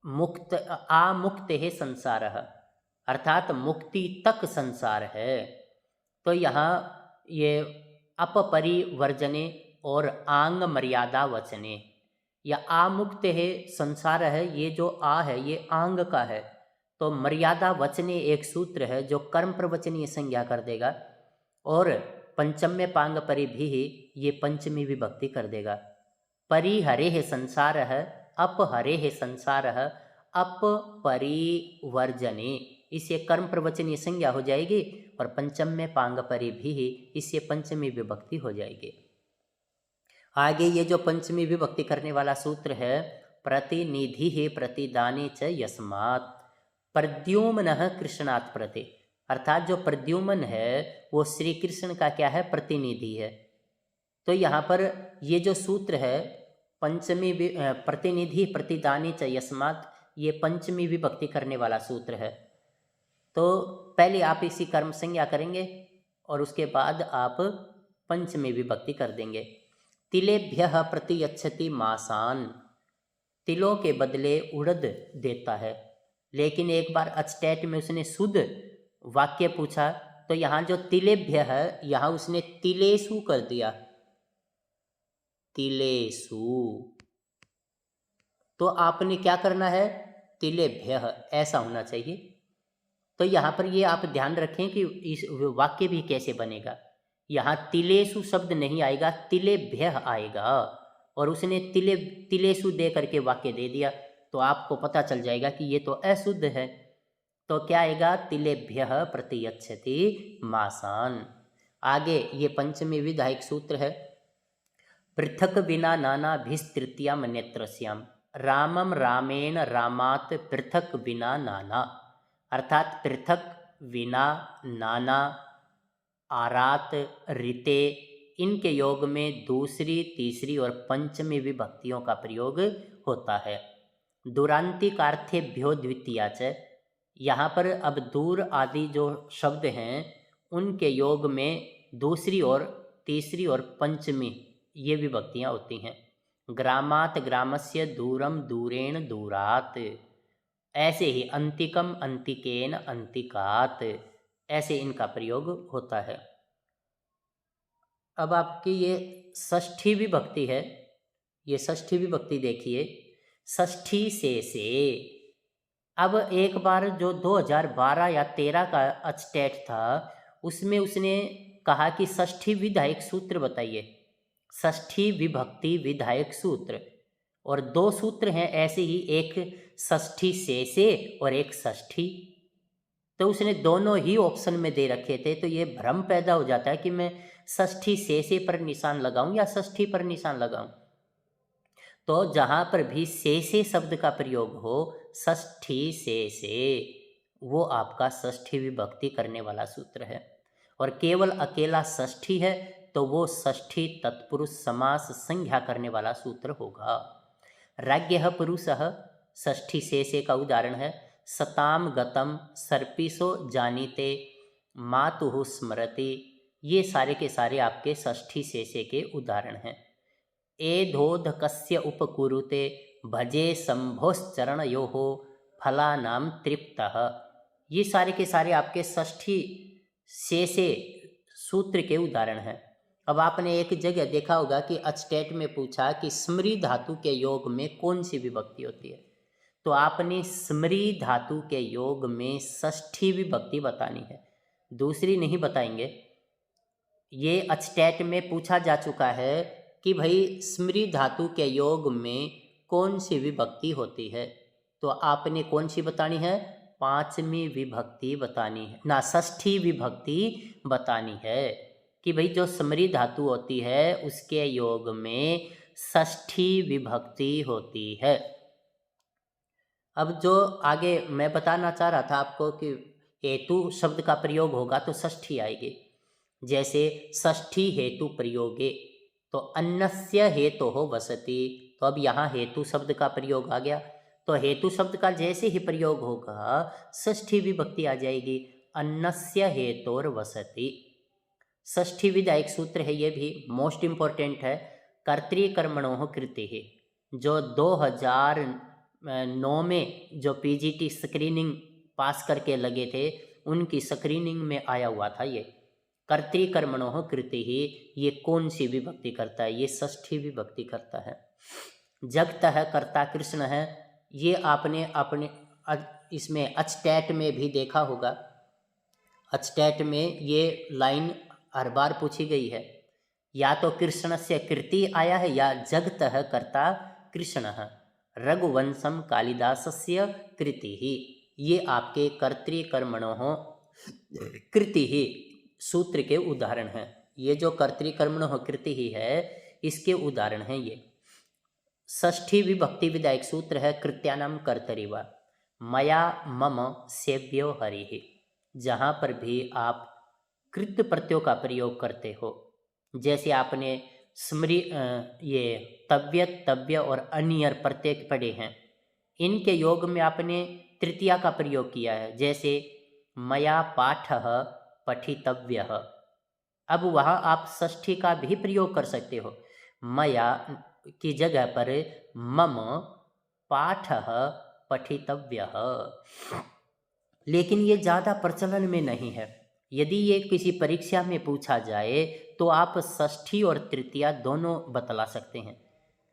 मुक्त आमुक्तेः संसारः अर्थात मुक्ति तक संसार है। तो यहाँ ये अपरिवर्जने और आंग मर्यादा वचने, या आमुक्तेः संसार है, ये जो आ है ये आंग का है, तो मर्यादा वचने एक सूत्र है जो कर्म प्रवचनीय संज्ञा कर देगा, और पंचम्य पांग परिभिः ये पंचमी विभक्ति कर देगा। परिहरेः संसारः अपहरेः संसारः अपरिवर्जने, इससे कर्म प्रवचनीय संज्ञा हो जाएगी, और पंचम्य पांग परिभिः इससे पंचमी विभक्ति हो जाएगी। आगे ये जो पंचमी विभक्ति करने वाला सूत्र है, प्रतिनिधिः प्रतिदाने च यस्मात्, प्रद्युम्नः कृष्णात् प्रति, अर्थात जो प्रद्युम्न है वो श्री कृष्ण का क्या है? प्रतिनिधि है। तो यहाँ पर ये जो सूत्र है पंचमी प्रतिनिधि प्रतिदानी च यस्मात्, ये पंचमी विभक्ति करने वाला सूत्र है। तो पहले आप इसी कर्म संज्ञा करेंगे और उसके बाद आप पंचमी विभक्ति कर देंगे। तिलेभ्यः प्रतियच्छति मासान, तिलों के बदले उड़द देता है। लेकिन एक बार अचटेट में उसने शुद्ध वाक्य पूछा, तो यहाँ जो तिलेभ्य है यहाँ उसने तिलेसु कर दिया, तिलेसु। तो आपने क्या करना है? तिलेभ्य, ऐसा होना चाहिए। तो यहाँ पर ये आप ध्यान रखें कि इस वाक्य भी कैसे बनेगा। यहाँ तिलेसु शब्द नहीं आएगा, तिलेभ्य आएगा, और उसने तिलेसु दे करके वाक्य दे दिया, तो आपको पता चल जाएगा कि ये तो अशुद्ध है। तो क्या आएगा? तिलेभ्यः प्रतियच्छति मासान। आगे ये पंचमी विधायक सूत्र है, पृथक विना नानाभिस्तृतीया मन्यत्रस्याम, रामम रामेण रामात् पृथक विना नाना, अर्थात पृथक, विना, नाना, आरात, ऋते, इनके योग में दूसरी, तीसरी और पंचमी विभक्तियों का प्रयोग होता है। दूरांतिकार्थेभ्यो द्वितीया च, यहाँ पर अब दूर आदि जो शब्द हैं उनके योग में दूसरी और तीसरी और पंचमी ये विभक्तियाँ होती हैं। ग्रामात् ग्रामस्य, दूरम दूरेण दूरात, ऐसे ही अंतिकम अंतिकेन अंतिकात, ऐसे इनका प्रयोग होता है। अब आपकी ये षष्ठी विभक्ति है, ये षष्ठी विभक्ति देखिए, षष्ठी से। अब एक बार जो 2012 या 13 का अचटेट था उसमें उसने कहा कि षष्ठी विधायक सूत्र बताइए, षष्ठी विभक्ति विधायक सूत्र, और 2 सूत्र हैं ऐसे ही, एक षष्ठी से और एक षष्ठी। तो उसने दोनों ही ऑप्शन में दे रखे थे, तो ये भ्रम पैदा हो जाता है कि मैं षष्ठी से पर निशान लगाऊं या षष्ठी पर निशान लगाऊं। तो जहाँ पर भी से शब्द का प्रयोग हो, षष्ठी से, वो आपका षष्ठी विभक्ति करने वाला सूत्र है। और केवल अकेला षष्ठी है तो वो षष्ठी तत्पुरुष समास संज्ञा करने वाला सूत्र होगा। राज्ञः पुरुषः षष्ठी से का उदाहरण है। सताम गतम सर्पिसो जानीते मातुः स्मरति, ये सारे के सारे आपके षष्ठी से के उदाहरण हैं। एधोधकस्य उपकुरुते भजे शंभोश्चरणयोः फलानाम तृप्तः, ये सारे के सारे आपके षष्ठी से सूत्र के उदाहरण हैं। अब आपने एक जगह देखा होगा कि अचटेट में पूछा कि स्मृ धातु के योग में कौन सी विभक्ति होती है, तो आपने स्मृ धातु के योग में षष्ठी विभक्ति बतानी है, दूसरी नहीं बताएंगे। ये अचटेट में पूछा जा चुका है कि भाई स्मृ धातु के योग में कौन सी विभक्ति होती है, तो आपने कौन सी बतानी है, 5वीं विभक्ति बतानी है ना, षष्ठी विभक्ति बतानी है कि भाई जो स्मृ धातु होती है उसके योग में षष्ठी विभक्ति होती है। अब जो आगे मैं बताना चाह रहा था आपको कि हेतु शब्द का प्रयोग होगा तो षष्ठी आएगी। जैसे षष्ठी हेतु प्रयोगे, तो अन्नस्य हेतु हो वसति, तो अब यहाँ हेतु शब्द का प्रयोग आ गया, तो हेतु शब्द का जैसे ही प्रयोग होगा षष्ठी विभक्ति आ जाएगी, अन्नस्य हेतोर वसति। षष्ठी विधायक सूत्र है, ये भी मोस्ट इम्पोर्टेंट है। कर्तृकर्मणोः कृतिः, जो 2009 में जो पीजीटी स्क्रीनिंग पास करके लगे थे उनकी स्क्रीनिंग में आया हुआ था ये कर्तृकर्मणोः कृतिः, ये कौन सी विभक्ति करता है, ये षष्ठी विभक्ति करता है। जगतः कर्ता कृष्ण है, ये आपने अपने इसमें अचटैट में भी देखा होगा। अचटैट में ये लाइन हर बार पूछी गई है, या तो कृष्ण से कृति आया है या जगतः कर्ता कृष्ण। रघुवंशम कालिदासस्य कृति ही, ये आपके कर्तृकर्मणोः कृति ही सूत्र के उदाहरण हैं। ये जो कर्तृकर्मणोः कृति ही है इसके उदाहरण हैं ये। षष्ठी विभक्ति विधायक सूत्र है कृत्यानाम कर्तरिवा मया मम सेव्यो हरिः, जहाँ पर भी आप कृत्य प्रत्ययों का प्रयोग करते हो, जैसे आपने ये तव्य तव्य और अनियर प्रत्यय पढ़े हैं, इनके योग में आपने तृतीया का प्रयोग किया है, जैसे मया पाठः पठितव्यः। अब वहाँ आप षष्ठी का भी प्रयोग कर सकते हो, मया की जगह पर मम पाठः पठितव्यः, लेकिन ये ज़्यादा प्रचलन में नहीं है। यदि ये किसी परीक्षा में पूछा जाए तो आप षष्ठी और तृतीया दोनों बतला सकते हैं,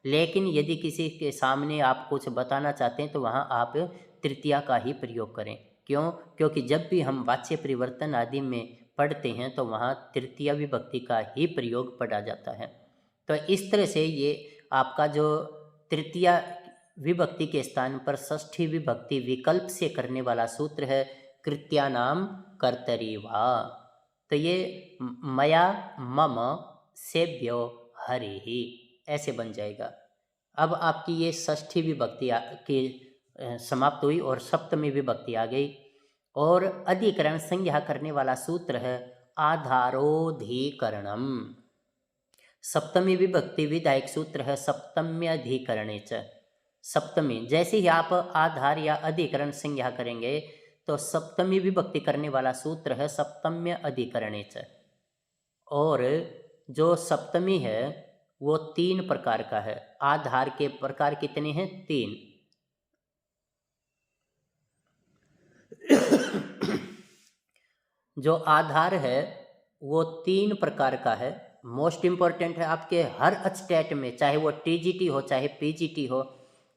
लेकिन यदि किसी के सामने आप कुछ बताना चाहते हैं तो वहाँ आप तृतीया का ही प्रयोग करें। क्यों? क्योंकि जब भी हम वाच्य परिवर्तन आदि में पढ़ते हैं तो वहाँ तृतीया विभक्ति का ही प्रयोग पढ़ा जाता है। तो इस तरह से ये आपका जो तृतीया विभक्ति के स्थान पर षष्ठी विभक्ति विकल्प से करने वाला सूत्र है कृत्यानाम कर्तरिवा। तो ये मया मम सेव्यो हरिः ऐसे बन जाएगा। अब आपकी ये षष्ठी विभक्ति की समाप्त हुई और सप्तमी विभक्ति आ गई, और अधिकरण संज्ञा करने वाला सूत्र है आधारोधिकरणम। सप्तमी विभक्ति विधायक सूत्र है सप्तम्यधिकरणे च। सप्तमी, जैसे ही आप आधार या अधिकरण संज्ञा करेंगे तो सप्तमी विभक्ति करने वाला सूत्र है सप्तम्य अधिकरणे च। और जो सप्तमी है वो 3 प्रकार का है। आधार के प्रकार कितने हैं? 3। जो आधार है वो 3 प्रकार का है। मोस्ट इम्पॉर्टेंट है, आपके हर अचटेट में, चाहे वो टीजीटी हो चाहे पीजीटी हो,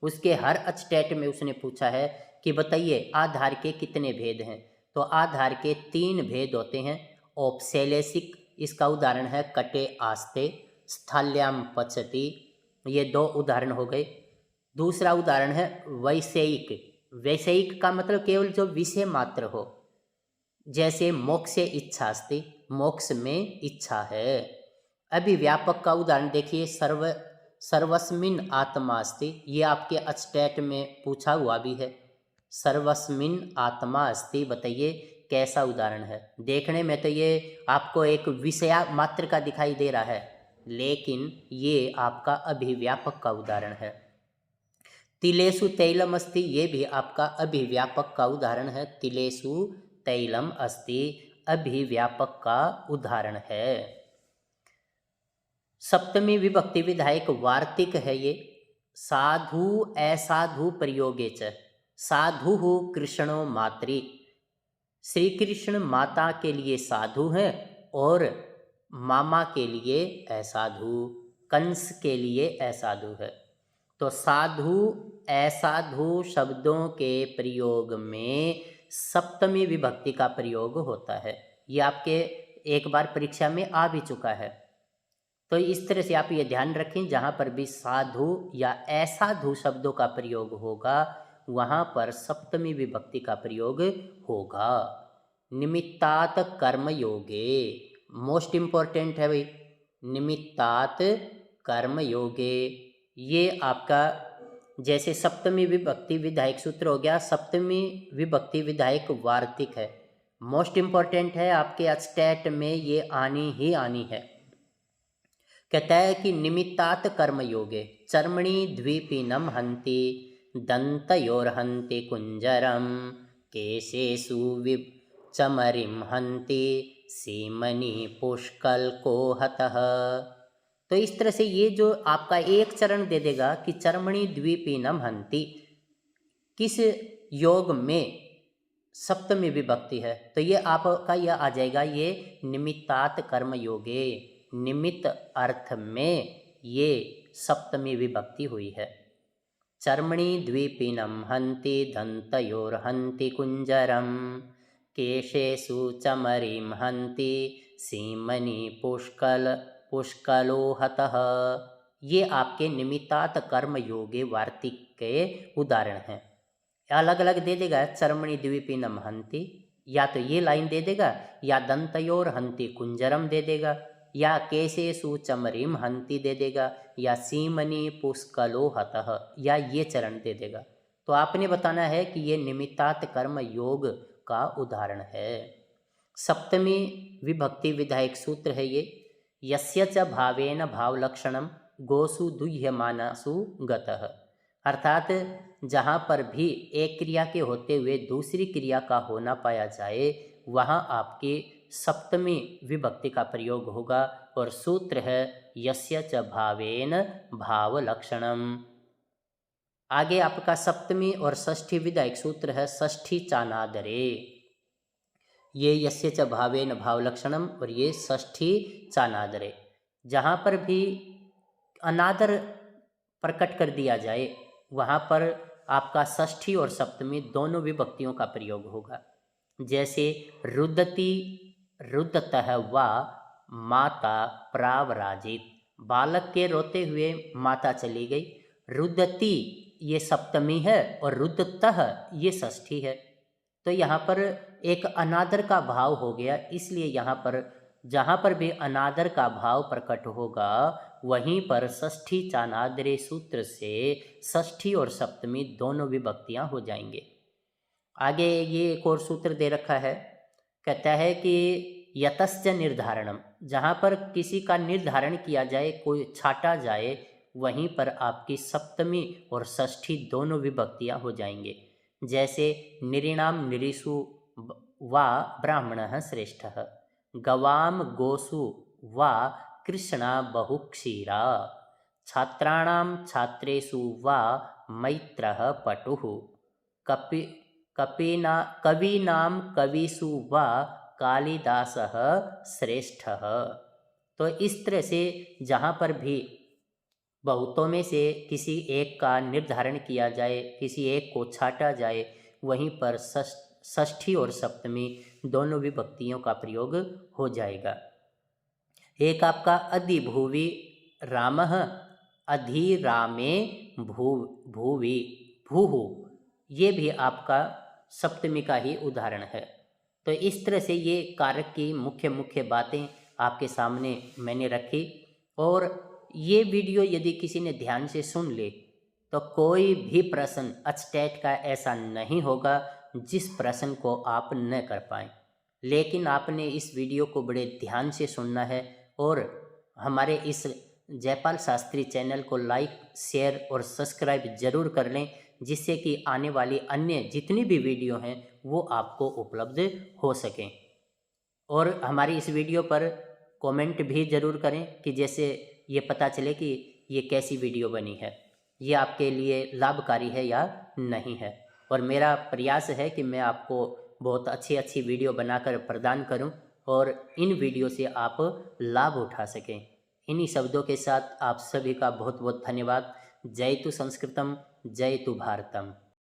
उसके हर अचटेट में उसने पूछा है कि बताइए आधार के कितने भेद हैं। तो आधार के 3 भेद होते हैं। औपसेलेसिक, इसका उदाहरण है कटे आस्ते, स्थाल्याम पचति, ये 2 उदाहरण हो गए। दूसरा उदाहरण है वैषयिक। वैषयिक का मतलब केवल जो विषय मात्र हो, जैसे मोक्षे इच्छास्ति, मोक्ष में इच्छा है। अभी व्यापक का उदाहरण देखिए, सर्वस्मिन आत्मा अस्ति, ये आपके अस्टेट में पूछा हुआ भी है। सर्वस्मिन आत्मा अस्ति, बताइए कैसा उदाहरण है। देखने में तो ये आपको एक विषय मात्र का दिखाई दे रहा है, लेकिन ये आपका अभिव्यापक का उदाहरण है। तिलेषु तैलम अस्ति, ये भी आपका अभिव्यापक का उदाहरण है। तिलेषु तैलम अस्ति अभिव्यापक का उदाहरण है। सप्तमी विभक्ति विधायक वार्तिक है ये। साधु असाधु प्रयोगे च, साधु कृष्णो मातृ, श्री कृष्ण माता के लिए साधु हैं और मामा के लिए असाधु, कंस के लिए असाधु है। तो साधु असाधु शब्दों के प्रयोग में सप्तमी विभक्ति का प्रयोग होता है। ये आपके एक बार परीक्षा में आ भी चुका है। तो इस तरह से आप ये ध्यान रखें, जहाँ पर भी साधु या असाधु शब्दों का प्रयोग होगा वहाँ पर सप्तमी विभक्ति का प्रयोग होगा। निमित्तात कर्म योगे, मोस्ट इम्पोर्टेंट है भाई, निमित्तात कर्म योगे। ये आपका जैसे सप्तमी विभक्ति विधायक सूत्र हो गया, सप्तमी विभक्ति विधायक वार्तिक है, मोस्ट इम्पोर्टेंट है, आपके स्टेट में ये आनी ही आनी है। कहता है कि निमित्तात कर्म योगे चर्मणि द्विपीनम हंति दंतयोर्हन्ति कुंजरम केशेषु चमरिम हंति सीमनि पुष्कल को हतः। तो इस तरह से ये जो आपका एक चरण दे देगा कि चर्मणि द्विपीनम हंति, किस योग में सप्तमी विभक्ति है, तो ये आपका यह आ जाएगा ये निमित्तात कर्म योगे, निमित्त अर्थ में ये सप्तमी विभक्ति हुई है। चर्मणि द्विपीनम हंति दंतयोर्हन्ति कुंजरम केशेषु चमरिम हंति सीमनि पुष्कलो हतः। ये आपके निमित्तात कर्म योगे वार्तिक के उदाहरण हैं। अलग अलग दे देगा, चर्मणि द्विपीनम हंति, या तो ये लाइन दे देगा, या दंतयोर हंति कुंजरम दे देगा, या केशेषु चमरिम हंति दे देगा, या सीमनि पुष्कलो हतः, या ये चरण दे देगा। तो आपने बताना है कि ये निमित्तात कर्म योग का उदाहरण है। सप्तमी विभक्ति विधायक सूत्र है ये। यस्य च भावेन भावलक्षणम गोसु दुह्यमानसु गतः, अर्थात जहाँ पर भी एक क्रिया के होते हुए दूसरी क्रिया का होना पाया जाए वहाँ आपकी सप्तमी विभक्ति का प्रयोग होगा। और सूत्र है यस्य च भावेन भावलक्षणम। आगे आपका सप्तमी और षष्ठी विधायक सूत्र है षष्ठी चानादरे। ये यस्य च भावेन भावलक्षणम और ये षष्ठी चानादरे। जहाँ पर भी अनादर प्रकट कर दिया जाए वहाँ पर आपका षष्ठी और सप्तमी दोनों विभक्तियों का प्रयोग होगा। जैसे रुदति रुदतः वा माता प्रावराजित, बालक के रोते हुए माता चली गई। रुदति ये सप्तमी है और रुदतः ये षष्ठी है। तो यहाँ पर एक अनादर का भाव हो गया, इसलिए यहाँ पर जहाँ पर भी अनादर का भाव प्रकट होगा वहीं पर षष्ठी चानादरे सूत्र से षष्ठी और सप्तमी दोनों विभक्तियाँ हो जाएंगे। आगे ये एक और सूत्र दे रखा है, कहता है कि यतश्च निर्धारणम, जहाँ पर किसी का निर्धारण किया जाए, कोई छाटा जाए, वहीं पर आपकी सप्तमी और षष्ठी दोनों विभक्तियाँ हो जाएंगे। जैसे निरिणाम निरिषु वा ब्राह्मणः श्रेष्ठः, गवाम गोसु वा कृष्णा बहुक्षीरा, छात्राणाम छात्रेषु वा मैत्रः पटुः, कवीनाम कविषु वा कालिदासः श्रेष्ठः। तो इस तरह से जहाँ पर भी बहुतों में से किसी एक का निर्धारण किया जाए, किसी एक को छाटा जाए, वहीं पर षष्ठी और सप्तमी दोनों विभक्तियों का प्रयोग हो जाएगा। एक आपका अधिभुवि रामः अधिरामे भूवि भूहु, ये भी आपका सप्तमी का ही उदाहरण है। तो इस तरह से ये कारक की मुख्य मुख्य बातें आपके सामने मैंने रखी। और ये वीडियो यदि किसी ने ध्यान से सुन ले तो कोई भी प्रश्न अचटेट का ऐसा नहीं होगा जिस प्रश्न को आप न कर पाएँ। लेकिन आपने इस वीडियो को बड़े ध्यान से सुनना है और हमारे इस जयपाल शास्त्री चैनल को लाइक, शेयर और सब्सक्राइब ज़रूर कर लें, जिससे कि आने वाली अन्य जितनी भी वीडियो हैं वो आपको उपलब्ध हो सकें। और हमारी इस वीडियो पर कमेंट भी ज़रूर करें कि जैसे ये पता चले कि ये कैसी वीडियो बनी है, ये आपके लिए लाभकारी है या नहीं है। और मेरा प्रयास है कि मैं आपको बहुत अच्छी अच्छी वीडियो बनाकर प्रदान करूं और इन वीडियो से आप लाभ उठा सकें। इन्हीं शब्दों के साथ आप सभी का बहुत बहुत धन्यवाद। जय तु संस्कृतम, जय तु भारतम।